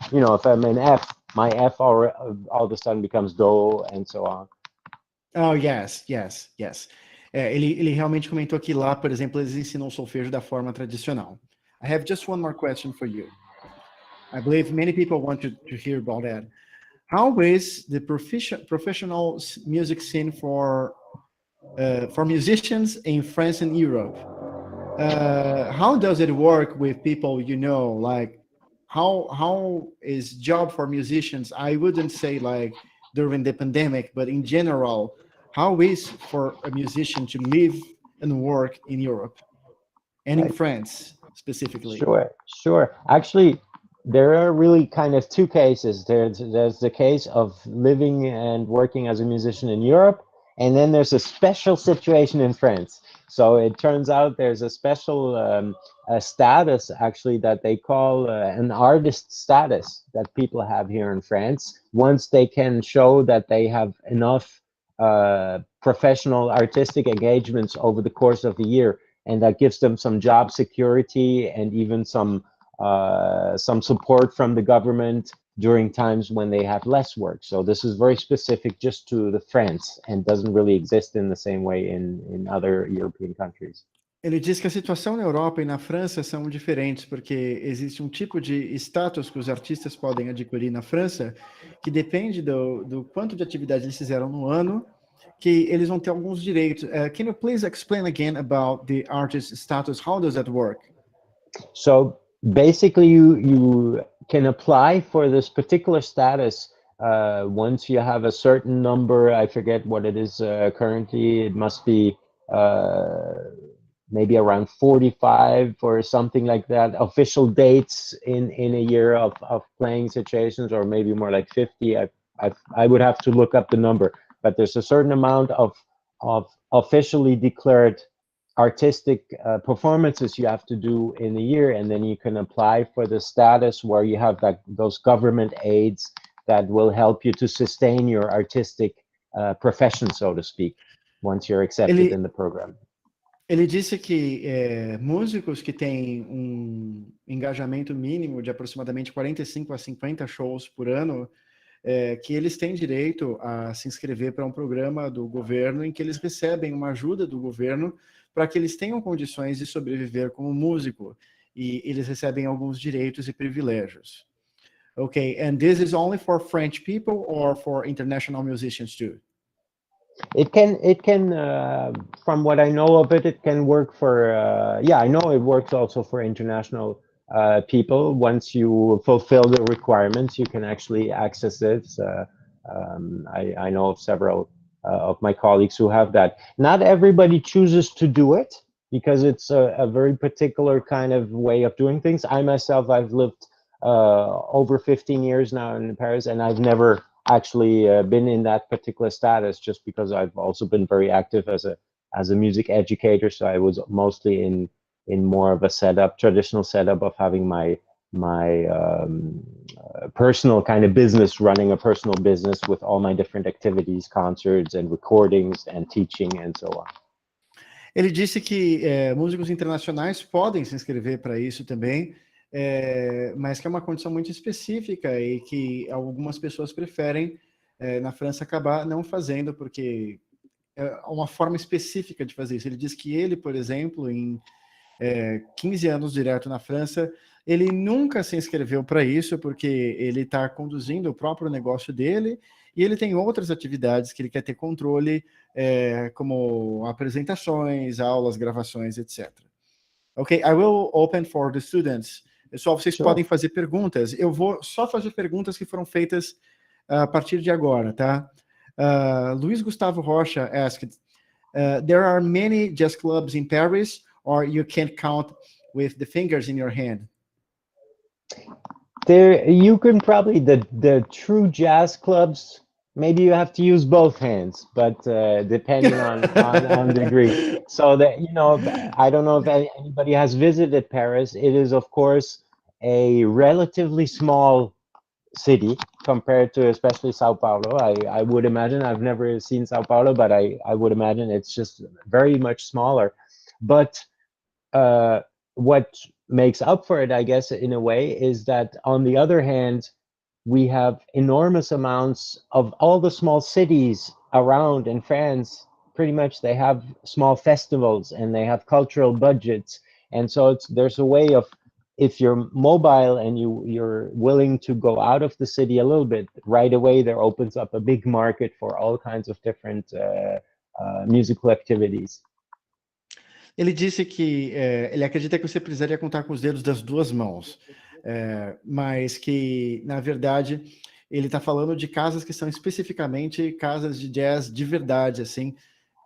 if I'm in F, my F all of a sudden becomes do, and so on. Oh, yes. Ele realmente comentou que lá, por exemplo, eles ensinam o solfejo da forma tradicional. I have just one more question for you. I believe many people want to hear about that. how is the professional music scene for musicians in France and Europe? How does it work with people, you know, like how is job for musicians? I wouldn't say like during the pandemic, but in general, how is for a musician to live and work in Europe and in Right. France specifically? Sure, sure. Actually, there are really kind of two cases. There's the case of living and working as a musician in Europe, and then there's a special situation in France. So it turns out there's a special status actually that they call an artist status that people have here in France. Once they can show that they have enough professional artistic engagements over the course of the year, and that gives them some job security and even some support from the government during times when they have less work. So this is very specific just to the France and doesn't really exist in the same way in other European countries. Ele diz que a situação na Europa e na França são diferentes, porque existe um tipo de status que os artistas podem adquirir na França, que depende do quanto de atividade eles fizeram no ano, que eles vão ter alguns direitos. Can you please explain again about the artist status? How does that work? So basically, you can apply for this particular status once you have a certain number. I forget what it is currently. It must be maybe around 45 or something like that official dates in a year of playing situations, or maybe more like 50. I would have to look up the number, but there's a certain amount of officially declared artistic performances you have to do in a year, and then you can apply for the status where you have those government aids that will help you to sustain your artistic profession, so to speak, once you're accepted in the program. Ele disse que músicos que têm um engajamento mínimo de aproximadamente 45 a 50 shows por ano, que eles têm direito a se inscrever para um programa do governo em que eles recebem uma ajuda do governo para que eles tenham condições de sobreviver como músico, e eles recebem alguns direitos e privilégios. Okay, and this is only for French people or for international musicians too? It can, from what I know of it, it can work for, yeah, I know it works also for international people. Once you fulfill the requirements, you can actually access it. I know of several of my colleagues who have that. Not everybody chooses to do it because it's a very particular kind of way of doing things. I myself, I've lived over 15 years now in Paris, and I've never actually been in that particular status, just because I've also been very active as a music educator. So I was mostly in more of a traditional setup of having my personal kind of business, running a personal business with all my different activities, concerts and recordings and teaching and so on. Ele disse que músicos internacionais podem se inscrever para isso também, mas que é uma condição muito específica e que algumas pessoas preferem, na França, acabar não fazendo, porque é uma forma específica de fazer isso. Ele diz que ele, por exemplo, em 15 anos direto na França, ele nunca se inscreveu para isso, porque ele está conduzindo o próprio negócio dele e ele tem outras atividades que ele quer ter controle, como apresentações, aulas, gravações, etc. Ok, I will open for the students. Pessoal, vocês podem fazer perguntas. Eu vou só fazer perguntas que foram feitas a partir de agora, tá? Luiz Gustavo Rocha asked, there are many jazz clubs in Paris, or you can't count with the fingers in your hand? There, you can probably, the true jazz clubs, maybe you have to use both hands, but depending on degree. So that, you know, I don't know if anybody has visited Paris. It is, of course, a relatively small city compared to especially Sao Paulo. I would imagine, I've never seen Sao Paulo, but I would imagine it's just very much smaller. But what makes up for it, I guess, in a way, is that on the other hand, we have enormous amounts of all the small cities around in France. Pretty much they have small festivals and they have cultural budgets, and so there's a way of if you're mobile and you're willing to go out of the city a little bit, right away there opens up a big market for all kinds of different musical activities. Ele disse que ele acredita que você precisaria contar com os dedos das duas mãos, mas que, na verdade, ele está falando de casas que são especificamente casas de jazz de verdade, assim.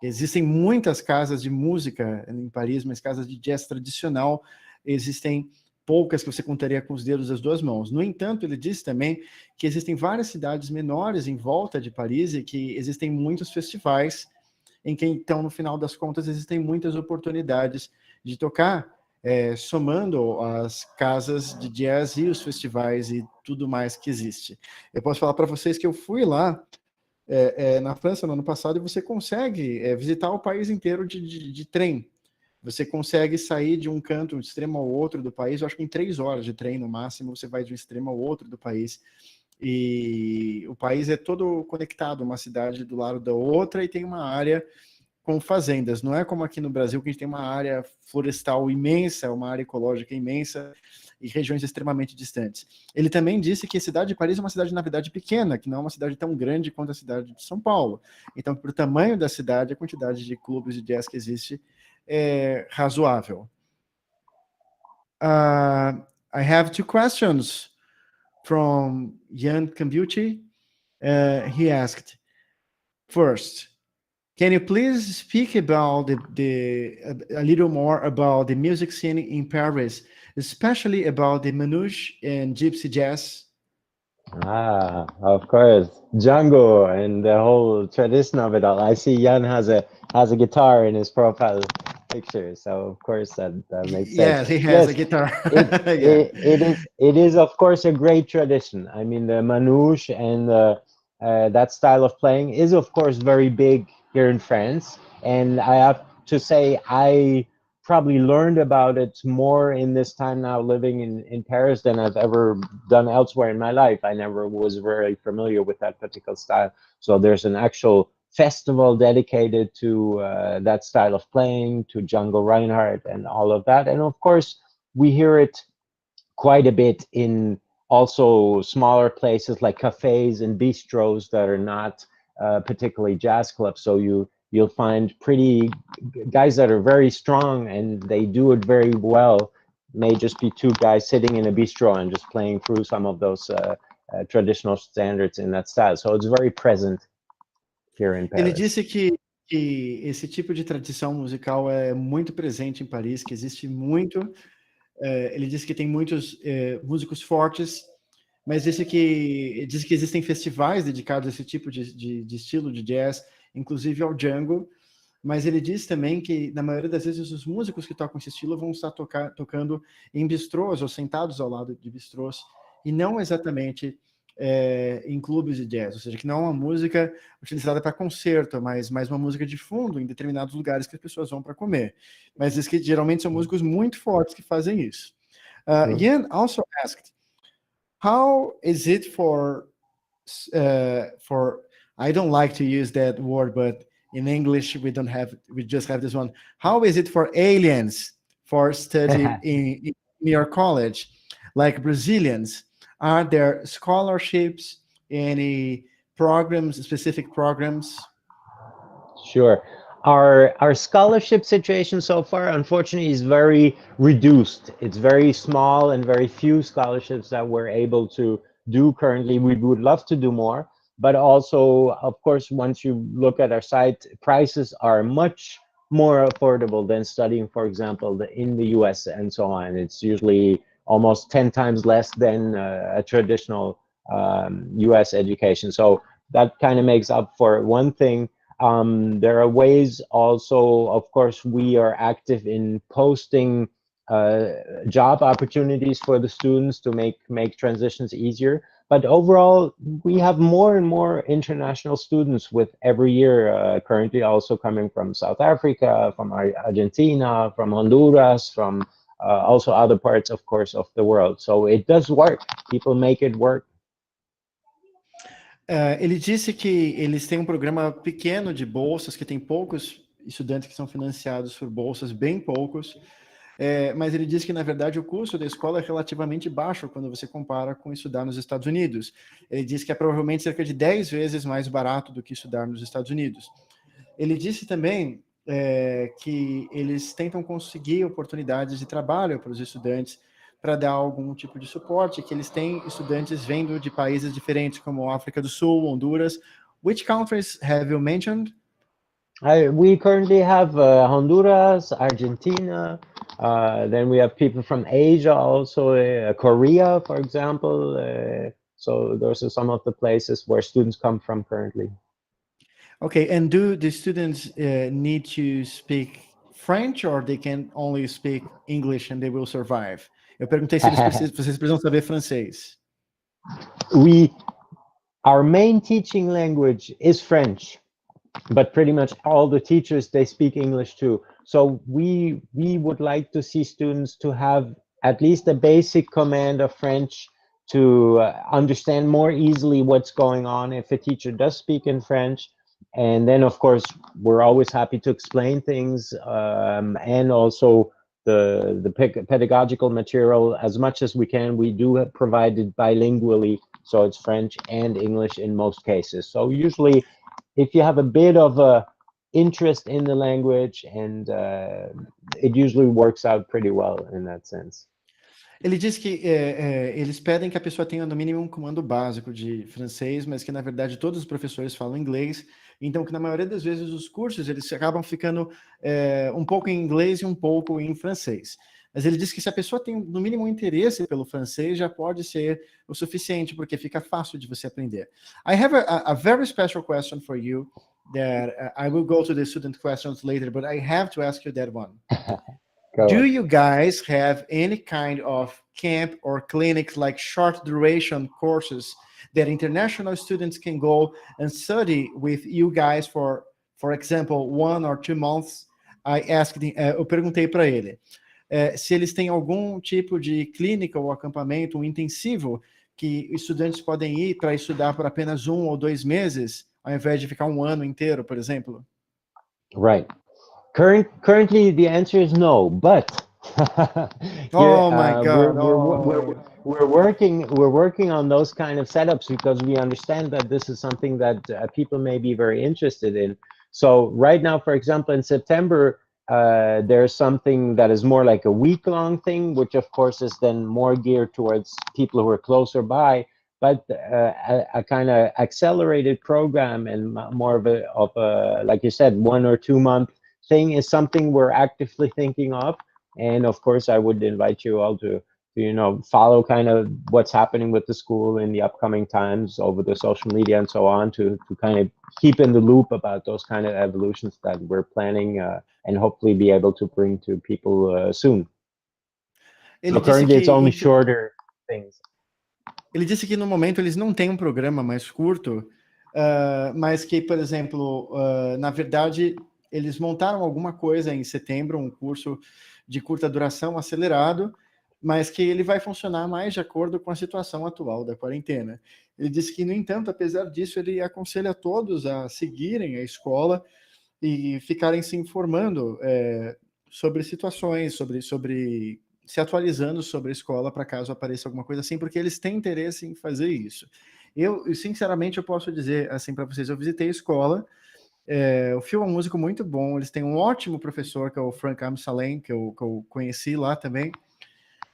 Existem muitas casas de música em Paris, mas casas de jazz tradicional existem poucas que você contaria com os dedos das duas mãos. No entanto, ele disse também que existem várias cidades menores em volta de Paris e que existem muitos festivais em que, então, no final das contas, existem muitas oportunidades de tocar, somando as casas de jazz e os festivais e tudo mais que existe. Eu posso falar para vocês que eu fui lá na França no ano passado e você consegue visitar o país inteiro de trem. Você consegue sair de um canto, de extremo ao outro do país, eu acho que em 3 horas de trem no máximo, você vai de um extremo ao outro do país. E o país é todo conectado, uma cidade do lado da outra, e tem uma área com fazendas. Não é como aqui no Brasil, que a gente tem uma área florestal imensa, uma área ecológica imensa, e regiões extremamente distantes. Ele também disse que a cidade de Paris é uma cidade, na verdade, pequena, que não é uma cidade tão grande quanto a cidade de São Paulo. Então, para o tamanho da cidade, a quantidade de clubes de jazz que existe é razoável. I have 2 questions from Jan Cambucci. He asked, first, can you please speak about a little more about the music scene in Paris, especially about the Manouche and Gypsy jazz? Of course, Django and the whole tradition of it all. I see Jan has a guitar in his profile picture, so of course that makes sense. Yes, he has a guitar. It is of course a great tradition. I mean, the manouche and that style of playing is of course very big here in France, and I have to say I probably learned about it more in this time now living in Paris than I've ever done elsewhere in my life. I never was very familiar with that particular style. So there's an actual festival dedicated to that style of playing, to Django Reinhardt and all of that. And of course, we hear it quite a bit in also smaller places like cafes and bistros that are not particularly jazz clubs. So you'll find pretty guys that are very strong and they do it very well. May just be 2 guys sitting in a bistro and just playing through some of those traditional standards in that style. So it's very present here in Paris. Ele disse que esse tipo de tradição musical é muito presente em Paris, que existe muito. Ele disse que tem muitos músicos fortes, mas disse que existem festivais dedicados a esse tipo de estilo de jazz, inclusive ao Django, mas ele diz também que, na maioria das vezes, os músicos que tocam esse estilo vão estar tocando em bistrôs ou sentados ao lado de bistrôs, e não exatamente em clubes de jazz, ou seja, que não é uma música utilizada para concerto, mas mais uma música de fundo em determinados lugares que as pessoas vão para comer. Mas diz que geralmente são músicos muito fortes que fazem isso. Jan also asked, how is it for I don't like to use that word, but in English we just have this one. How is it for aliens for study in your college, like Brazilians? Are there scholarships, any programs, specific programs? Sure. Our scholarship situation so far, unfortunately, is very reduced. It's very small and very few scholarships that we're able to do currently. We would love to do more, but also, of course, once you look at our site, prices are much more affordable than studying, for example, in the US and so on. It's usually almost 10 times less than a traditional US education. So that kind of makes up for one thing. There are ways also, of course, we are active in posting job opportunities for the students to make transitions easier. But overall, we have more and more international students with every year, currently also coming from South Africa, from Argentina, from Honduras, from also other parts, of course, of the world. So it does work. People make it work. Ele disse que eles têm um programa pequeno de bolsas, que tem poucos estudantes que são financiados por bolsas, bem poucos, mas ele diz que, na verdade, o custo da escola é relativamente baixo quando você compara com estudar nos Estados Unidos. Ele diz que é provavelmente cerca de 10 vezes mais barato do que estudar nos Estados Unidos. Ele disse também que eles tentam conseguir oportunidades de trabalho para os estudantes para dar algum tipo de suporte, que eles têm estudantes vindo de países diferentes, como África do Sul, Honduras. Which countries have you mentioned? We currently have Honduras, Argentina, then we have people from Asia also, Korea, for example. So those are some of the places where students come from currently. Okay, and do the students need to speak French or they can only speak English and they will survive? Eu perguntei se vocês precisam saber francês. Our main teaching language is French, but pretty much all the teachers, they speak English too. So we would like to see students to have at least a basic command of French to understand more easily what's going on if a teacher does speak in French. And then, of course, we're always happy to explain things, and also the pedagogical material, as much as we can, we do provide it bilingually, so it's French and English in most cases. So usually, if you have a bit of a interest in the language, and it usually works out pretty well in that sense. Ele diz que eles pedem que a pessoa tenha no mínimo um comando básico de francês, mas que na verdade todos os professores falam inglês, então que na maioria das vezes os cursos eles acabam ficando um pouco em inglês e um pouco em francês. Mas ele diz que se a pessoa tem no mínimo um interesse pelo francês, já pode ser o suficiente, porque fica fácil de você aprender. I have a very special question for you that I will go to the student questions later, but I have to ask you that one. Do you guys have any kind of camp or clinics, like short duration courses that international students can go and study with you guys for example, 1 or 2 months? Eu perguntei para ele se eles têm algum tipo de clínica ou acampamento, um intensivo que estudantes podem ir para estudar por apenas 1 ou 2 meses, ao invés de ficar um ano inteiro, por exemplo. Right. Currently, the answer is no, but oh my God! We're working on those kind of setups because we understand that this is something that people may be very interested in. So right now, for example, in September, there's something that is more like a week-long thing, which of course is then more geared towards people who are closer by. But a kind of accelerated program and more of a like you said, 1 or 2 month thing is something we're actively thinking of. And of course, I would invite you all to follow kind of what's happening with the school in the upcoming times over the social media and so on, to kind of keep in the loop about those kind of evolutions that we're planning and hopefully be able to bring to people soon. So currently it's only shorter things. Ele disse que no momento eles não têm um programa mais curto, mas que, por exemplo, na verdade, eles montaram alguma coisa em setembro, um curso de curta duração acelerado, mas que ele vai funcionar mais de acordo com a situação atual da quarentena. Ele disse que, no entanto, apesar disso, ele aconselha todos a seguirem a escola e ficarem se informando sobre situações, sobre se atualizando sobre a escola para caso apareça alguma coisa assim, porque eles têm interesse em fazer isso. Eu sinceramente, eu posso dizer assim para vocês, eu visitei a escola, o Phil é um músico muito bom, eles têm um ótimo professor, que é o Frank Amsalem, que eu conheci lá também,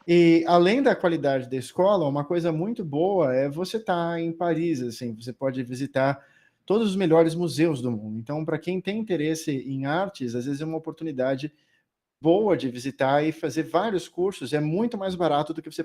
e além da qualidade da escola, uma coisa muito boa é você estar em Paris, assim, você pode visitar todos os melhores museus do mundo. Então, para quem tem interesse em artes, às vezes é uma oportunidade boa de visitar e fazer vários cursos. É muito mais barato do que você...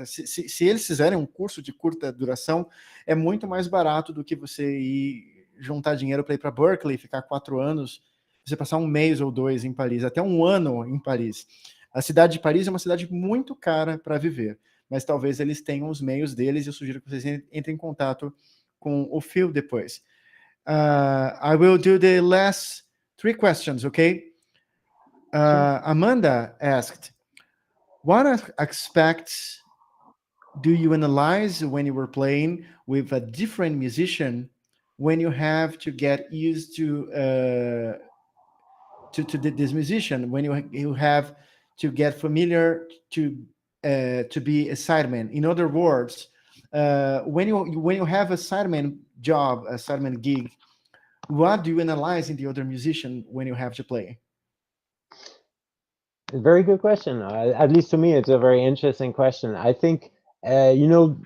Se eles fizerem um curso de curta duração, é muito mais barato do que você ir juntar dinheiro para ir para Berkeley, ficar 4 anos, você passar 1 mês ou 2 em Paris, até 1 ano em Paris. A cidade de Paris é uma cidade muito cara para viver, mas talvez eles tenham os meios deles, e eu sugiro que vocês entrem em contato com o Phil depois. I will do the last 3 questions, okay? Amanda asked, what aspects do you analyze when you were playing with a different musician, when you have to get used to this musician, when you have to get familiar to be a sideman. In other words, when you have a sideman job, a sideman gig, what do you analyze in the other musician when you have to play? Very good question. At least to me, it's a very interesting question. I think, you know,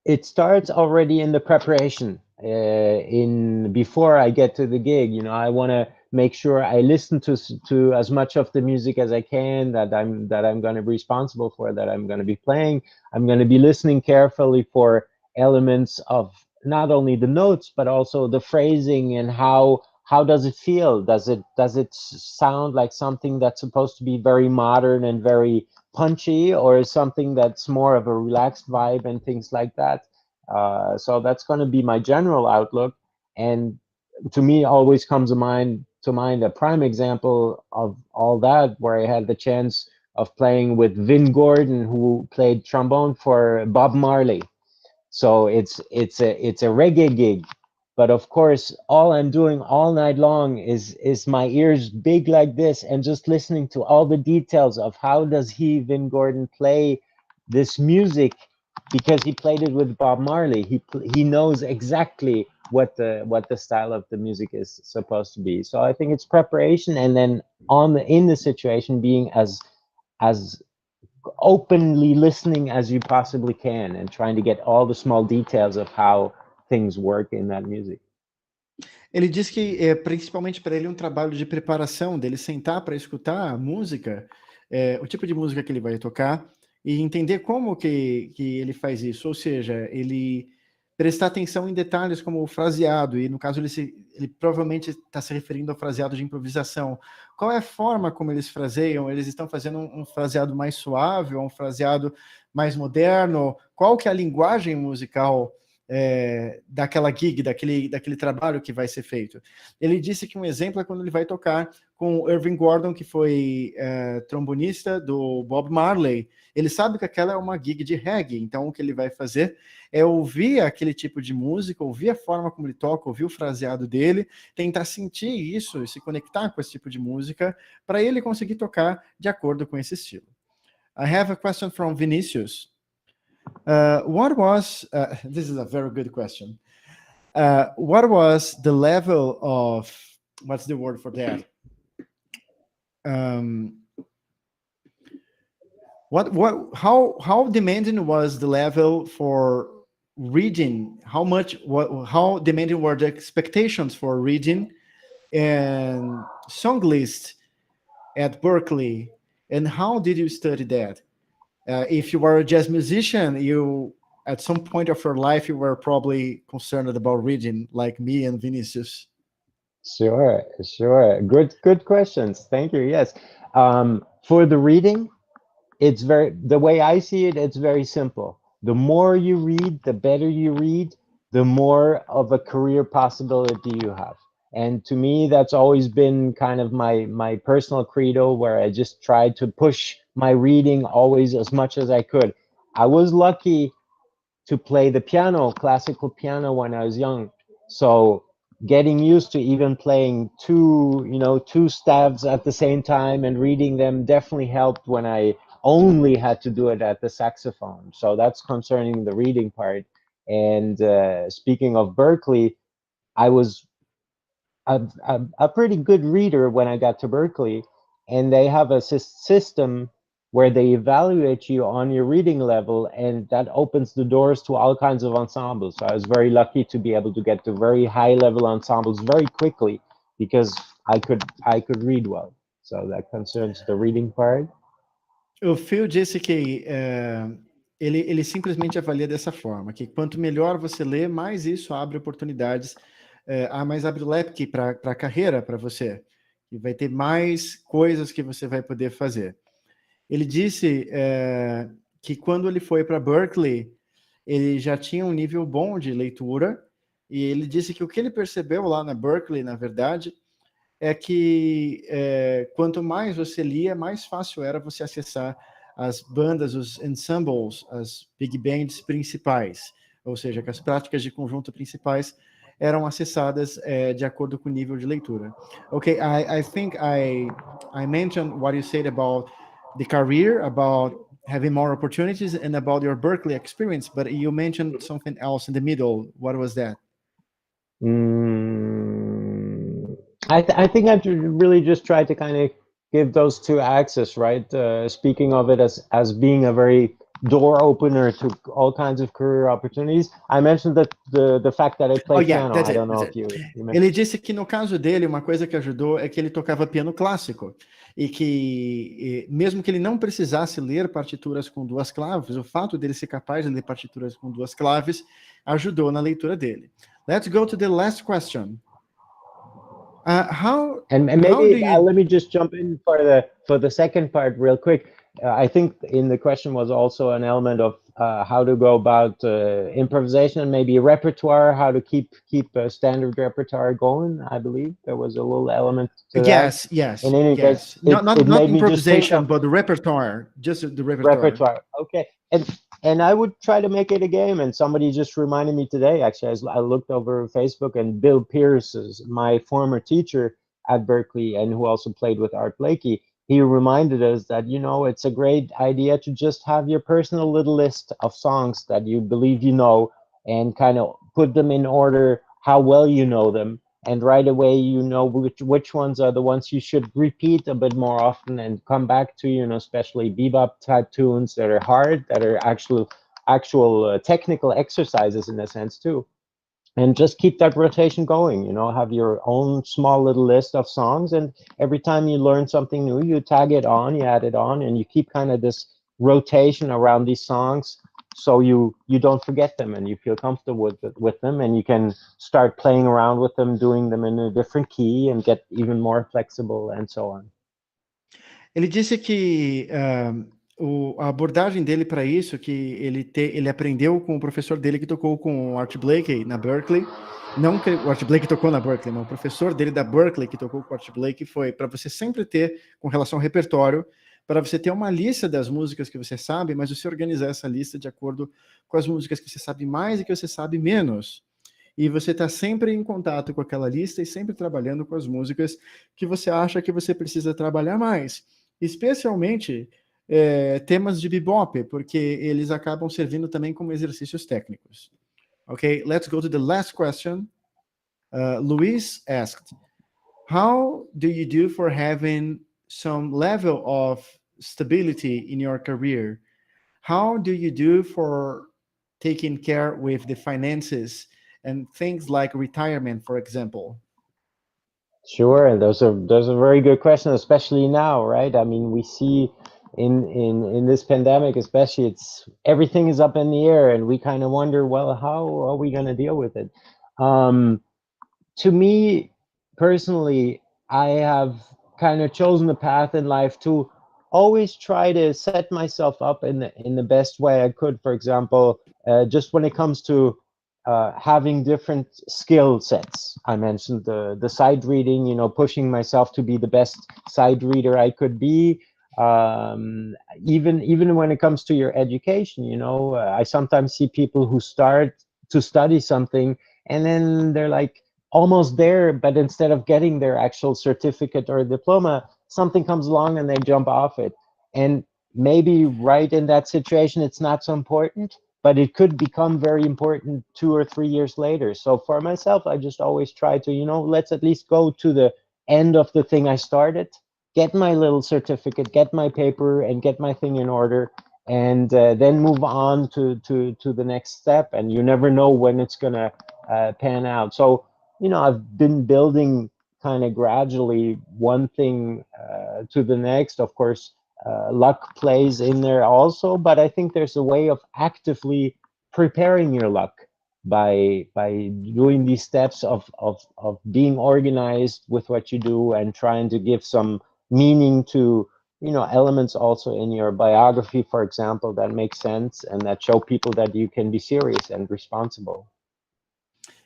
it starts already in the preparation. In before I get to the gig, you know, I want to make sure I listen to as much of the music as I can that I'm going to be responsible for, that I'm going to be playing. I'm going to be listening carefully for elements of not only the notes but also the phrasing and how does it feel? Does it sound like something that's supposed to be very modern and very punchy, or is something that's more of a relaxed vibe and things like that? So that's going to be my general outlook. And to me, always comes to mind a prime example of all that, where I had the chance of playing with Vin Gordon, who played trombone for Bob Marley. So it's a reggae gig, but of course, all I'm doing all night long is my ears big like this and just listening to all the details of how does Vin Gordon play this music, because he played it with Bob Marley. He knows exactly what the style of the music is supposed to be. So I think it's preparation, and then in the situation being as openly listening as you possibly can and trying to get all the small details of how things work in that music. Ele diz que, principalmente para ele, um trabalho de preparação, dele sentar para escutar a música, o tipo de música que ele vai tocar, e entender como que ele faz isso. Ou seja, ele prestar atenção em detalhes como o fraseado, e no caso ele provavelmente está se referindo ao fraseado de improvisação. Qual é a forma como eles fraseiam? Eles estão fazendo um fraseado mais suave, ou um fraseado mais moderno? Qual que é a linguagem musical daquela gig, daquele trabalho que vai ser feito? Ele disse que um exemplo é quando ele vai tocar com o Irving Gordon, que foi trombonista do Bob Marley. Ele sabe que aquela é uma gig de reggae, então o que ele vai fazer é ouvir aquele tipo de música, ouvir a forma como ele toca, ouvir o fraseado dele, tentar sentir isso e se conectar com esse tipo de música para ele conseguir tocar de acordo com esse estilo. I have a question from Vinicius. What was, this is a very good question. What was the level of, what's the word for that? How demanding was the level for reading? How demanding were the expectations for reading and song list at Berklee? And how did you study that? If you were a jazz musician, at some point of your life, you were probably concerned about reading, like me and Vinicius. Sure. Good questions. Thank you. Yes. For the reading, the way I see it, it's very simple. The more you read, the better you read, the more of a career possibility you have. And to me, that's always been kind of my personal credo, where I just tried to push my reading always as much as I could. I was lucky to play the piano, classical piano, when I was young. So getting used to even playing two staves at the same time and reading them definitely helped when I only had to do it at the saxophone. So that's concerning the reading part. And speaking of Berklee, I was a pretty good reader when I got to Berklee, and they have a system where they evaluate you on your reading level, and that opens the doors to all kinds of ensembles. So I was very lucky to be able to get to very high level ensembles very quickly because I could read well. So that concerns the reading part. O Phil disse que ele simplesmente avalia dessa forma, que quanto melhor você lê, mais isso abre oportunidades, mais abre leque para a carreira para você, e vai ter mais coisas que você vai poder fazer. Ele disse que quando ele foi para Berklee, ele já tinha um nível bom de leitura, e ele disse que o que ele percebeu lá na Berklee, na verdade, é que quanto mais você lia, mais fácil era você acessar as bandas, os ensembles, as big bands principais, ou seja, que as práticas de conjunto principais eram acessadas de acordo com o nível de leitura. Okay, I think I mentioned what you said about the career, about having more opportunities, and about your Berklee experience. But you mentioned something else in the middle. What was that? I think I've really just tried to kind of give those two axes, right? Speaking of it as being a very door opener to all kinds of career opportunities. I mentioned that the fact that I play piano. That's I it. don't know That's if you mentioned. Ele disse que no caso dele, uma coisa que ajudou é que ele tocava piano clássico e que mesmo que ele não precisasse ler partituras com duas claves, o fato dele ser capaz de ler partituras com duas claves ajudou na leitura dele. Let's go to the last question. And maybe let me just jump in for the second part real quick. I think in the question was also an element of how to go about improvisation and maybe repertoire, how to keep a standard repertoire going. I believe there was a little element to that. Yes. In any case, not made improvisation, but the repertoire, just the repertoire. Okay. And I would try to make it a game. And somebody just reminded me today, actually, as I looked over Facebook, and Bill Pierce is my former teacher at Berklee and who also played with Art Blakey. He reminded us that, you know, it's a great idea to just have your personal little list of songs that you believe you know and kind of put them in order, how well you know them. And right away, you know which ones are the ones you should repeat a bit more often and come back to, you know, especially bebop type tunes that are hard, that are actual technical exercises in a sense too. And just keep that rotation going, you know, have your own small little list of songs. And every time you learn something new, you tag it on, you add it on, and you keep kind of this rotation around these songs. So you don't forget them and you feel comfortable with them, and you can start playing around with them, doing them in a different key and get even more flexible and so on. Ele disse que a abordagem dele para isso, que ele aprendeu com o professor dele que tocou com o Art Blakey na Berklee, não que o Art Blakey tocou na Berklee, mas o professor dele da Berklee que tocou com o Art Blakey, foi para você sempre ter, com relação ao repertório, para você ter uma lista das músicas que você sabe, mas você organizar essa lista de acordo com as músicas que você sabe mais e que você sabe menos. E você está sempre em contato com aquela lista e sempre trabalhando com as músicas que você acha que você precisa trabalhar mais. Especialmente temas de bebop, porque eles acabam servindo também como exercícios técnicos. Okay, let's go to the last question. Luis asked, how do you do for having some level of stability in your career? How do you do for taking care with the finances and things like retirement, for example? Sure, those are very good questions, especially now, right? I mean, we see in this pandemic, especially, everything is up in the air, and we kind of wonder, well, how are we going to deal with it? To me personally, I have kind of chosen the path in life to always try to set myself up in the best way I could. For example, just when it comes to having different skill sets. I mentioned the sight reading, you know, pushing myself to be the best sight reader I could be. Even when it comes to your education, you know, I sometimes see people who start to study something and then they're like almost there, but instead of getting their actual certificate or diploma, something comes along and they jump off it. And maybe right in that situation, it's not so important, but it could become very important 2 or 3 years later. So for myself, I just always try to, you know, let's at least go to the end of the thing I started, get my little certificate, get my paper, and get my thing in order, and then move on to the next step. And you never know when it's gonna pan out. So, you know, I've been building kind of gradually one thing to the next. Of course, luck plays in there also, but I think there's a way of actively preparing your luck by doing these steps of being organized with what you do and trying to give some meaning to, you know, elements also in your biography, for example, that make sense and that show people that you can be serious and responsible.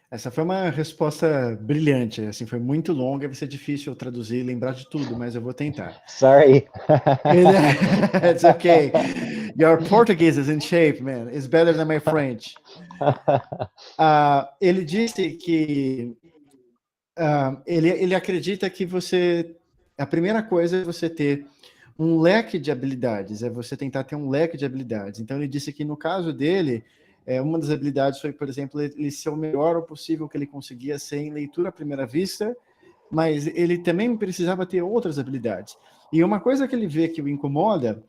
Essa foi uma resposta brilhante, assim, foi muito longa, vai ser difícil eu traduzir e lembrar de tudo, mas eu vou tentar. Sorry. It's okay. Your Portuguese is in shape, man. It's better than my French. Ele disse que ele acredita que a primeira coisa é você ter um leque de habilidades, é você tentar ter um leque de habilidades. Então, ele disse que no caso dele, uma das habilidades foi, por exemplo, ele ser o melhor possível que ele conseguia ser em leitura à primeira vista, mas ele também precisava ter outras habilidades. E uma coisa que ele vê que o incomoda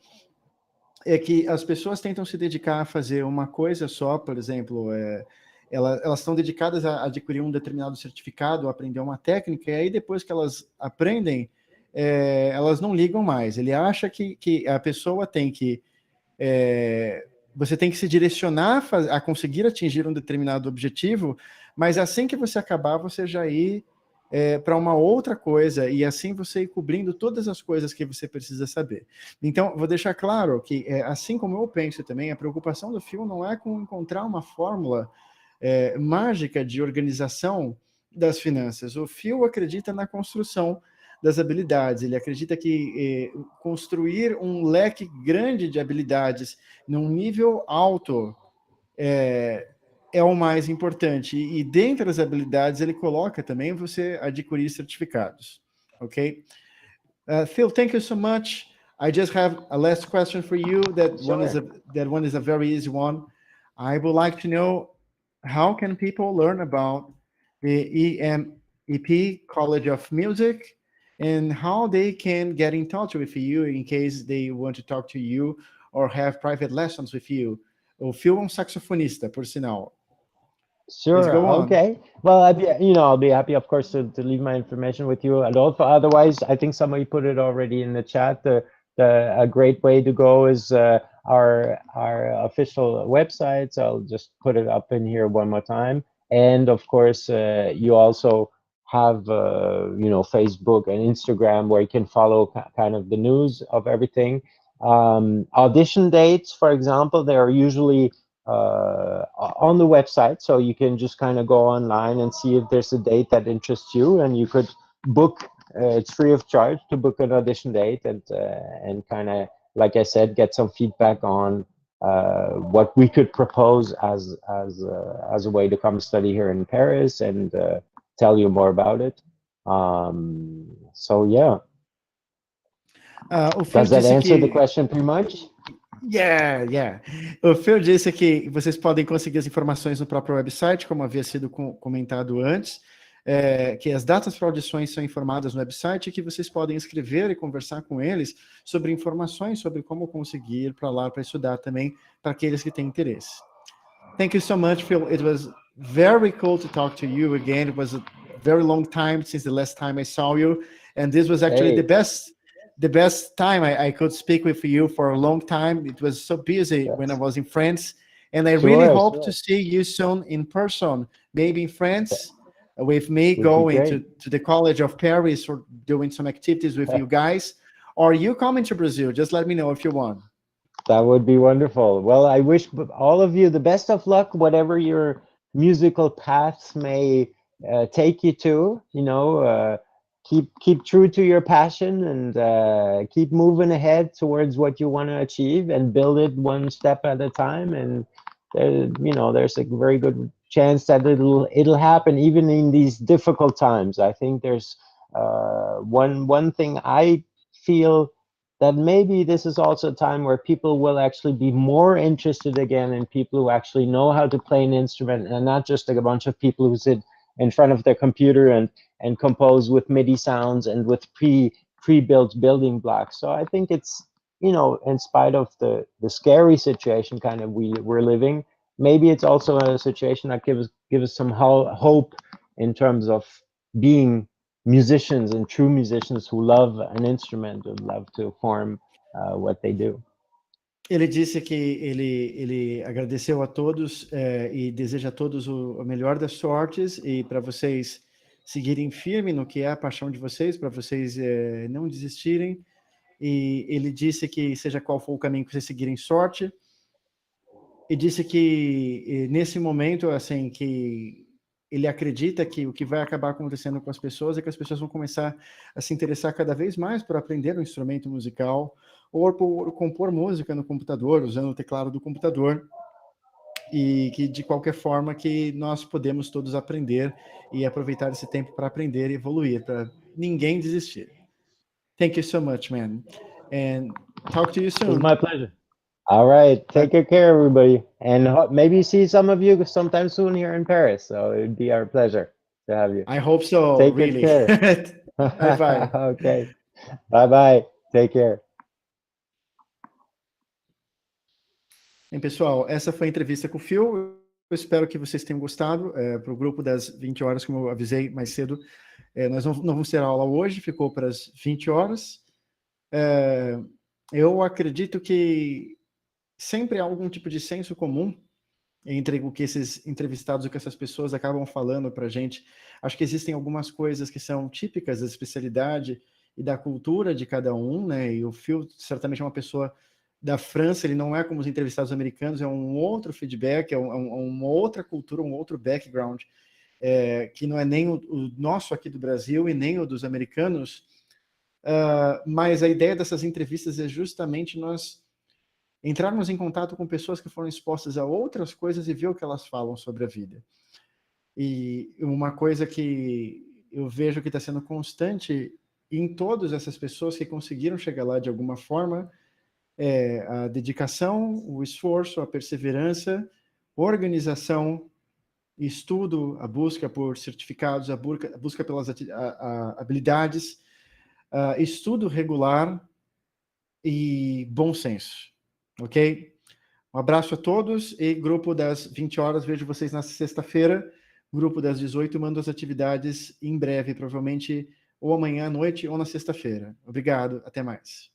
é que as pessoas tentam se dedicar a fazer uma coisa só, por exemplo, elas estão dedicadas a adquirir um determinado certificado, a aprender uma técnica, e aí depois que elas aprendem, elas não ligam mais. Ele acha que a pessoa tem que... você tem que se direcionar a conseguir atingir um determinado objetivo, mas assim que você acabar, você já ir para uma outra coisa, e assim você ir cobrindo todas as coisas que você precisa saber. Então, vou deixar claro que, assim como eu penso também, a preocupação do Phil não é com encontrar uma fórmula mágica de organização das finanças. O Phil acredita na construção das habilidades, ele acredita que construir um leque grande de habilidades num nível alto é o mais importante. E dentre as habilidades, ele coloca também você adquirir certificados. Ok? Phil, thank you so much. I just have a last question for you. That one is a very easy one. I would like to know, how can people learn about the EMEP College of Music, and how they can get in touch with you in case they want to talk to you or have private lessons with you? O Phil é um saxofonista, por sinal. Sure. Please go on. Okay. Well, I'll be happy, of course, to leave my information with you. And also, otherwise, I think somebody put it already in the chat. A great way to go is our official website. So I'll just put it up in here one more time. And of course, you also have Facebook and Instagram, where you can follow kind of the news of everything. Audition dates, for example, they are usually on the website, so you can just kind of go online and see if there's a date that interests you, and you could book. It's free of charge to book an audition date, and kind of, like I said, get some feedback on what we could propose as a way to come study here in Paris, and tell you more about it. So yeah. Does that answer the question pretty much? Yeah. O Phil disse que vocês podem conseguir as informações no próprio website, como havia sido comentado antes, que as datas para audições são informadas no website, e que vocês podem escrever e conversar com eles sobre informações sobre como conseguir ir para lá para estudar também, para aqueles que têm interesse. Thank you so much, Phil. It was very cool to talk to you again. It was a very long time since the last time I saw you, and this was actually the best time I could speak with you for a long time. It was so busy when I was in France, and I really hope to see you soon in person, maybe in France, with me going to the College of Paris or doing some activities with you guys, or you coming to Brazil. Just let me know if you want. That would be wonderful. Well, I wish all of you the best of luck, whatever your musical paths may take you to. Keep true to your passion, and keep moving ahead towards what you want to achieve, and build it one step at a time. And there's a very good chance that it'll happen even in these difficult times. I think there's one thing I feel, that maybe this is also a time where people will actually be more interested again in people who actually know how to play an instrument, and not just like a bunch of people who sit in front of their computer and compose with MIDI sounds and with pre-built building blocks. So I think it's, in spite of the scary situation kind of we're living, maybe it's also a situation that gives us some hope in terms of being musicians, and true musicians who love an instrument and love to form what they do. Ele disse que ele agradeceu a todos e deseja a todos o melhor das sortes, e para vocês seguirem firme no que é a paixão de vocês, para vocês não desistirem. E ele disse que, seja qual for o caminho que vocês seguirem, sorte. E disse que nesse momento, assim, que ele acredita que o que vai acabar acontecendo com as pessoas é que as pessoas vão começar a se interessar cada vez mais por aprender um instrumento musical, ou por compor música no computador, usando o teclado do computador, e que, de qualquer forma, que nós podemos todos aprender e aproveitar esse tempo para aprender e evoluir, para ninguém desistir. Thank you so much, man. and talk to you It was soon. my pleasure. All right. Take good care, everybody. And maybe see some of you sometime soon here in Paris. So it'd be our pleasure to have you. I hope so, Take really. good care. Bye-bye. Okay. Bye-bye. Take care. Bem, pessoal, essa foi a entrevista com o Phil. Eu espero que vocês tenham gostado. Para o grupo das 20 horas, como eu avisei mais cedo, nós não vamos ter aula hoje, ficou para as 20 horas. Eu acredito que sempre há algum tipo de senso comum entre o que esses entrevistados, o que essas pessoas acabam falando para a gente. Acho que existem algumas coisas que são típicas da especialidade e da cultura de cada um, né? E o Phil certamente é uma pessoa da França, ele não é como os entrevistados americanos, é um outro feedback, é uma outra cultura, um outro background, que não é nem o nosso aqui do Brasil e nem o dos americanos, mas a ideia dessas entrevistas é justamente nós entrarmos em contato com pessoas que foram expostas a outras coisas e ver o que elas falam sobre a vida. E uma coisa que eu vejo que está sendo constante em todas essas pessoas que conseguiram chegar lá de alguma forma é a dedicação, o esforço, a perseverança, organização, estudo, a busca por certificados, a busca pelas habilidades, estudo regular e bom senso. Ok? Um abraço a todos e grupo das 20 horas, vejo vocês na sexta-feira. Grupo das 18, mando as atividades em breve, provavelmente ou amanhã à noite ou na sexta-feira. Obrigado, até mais.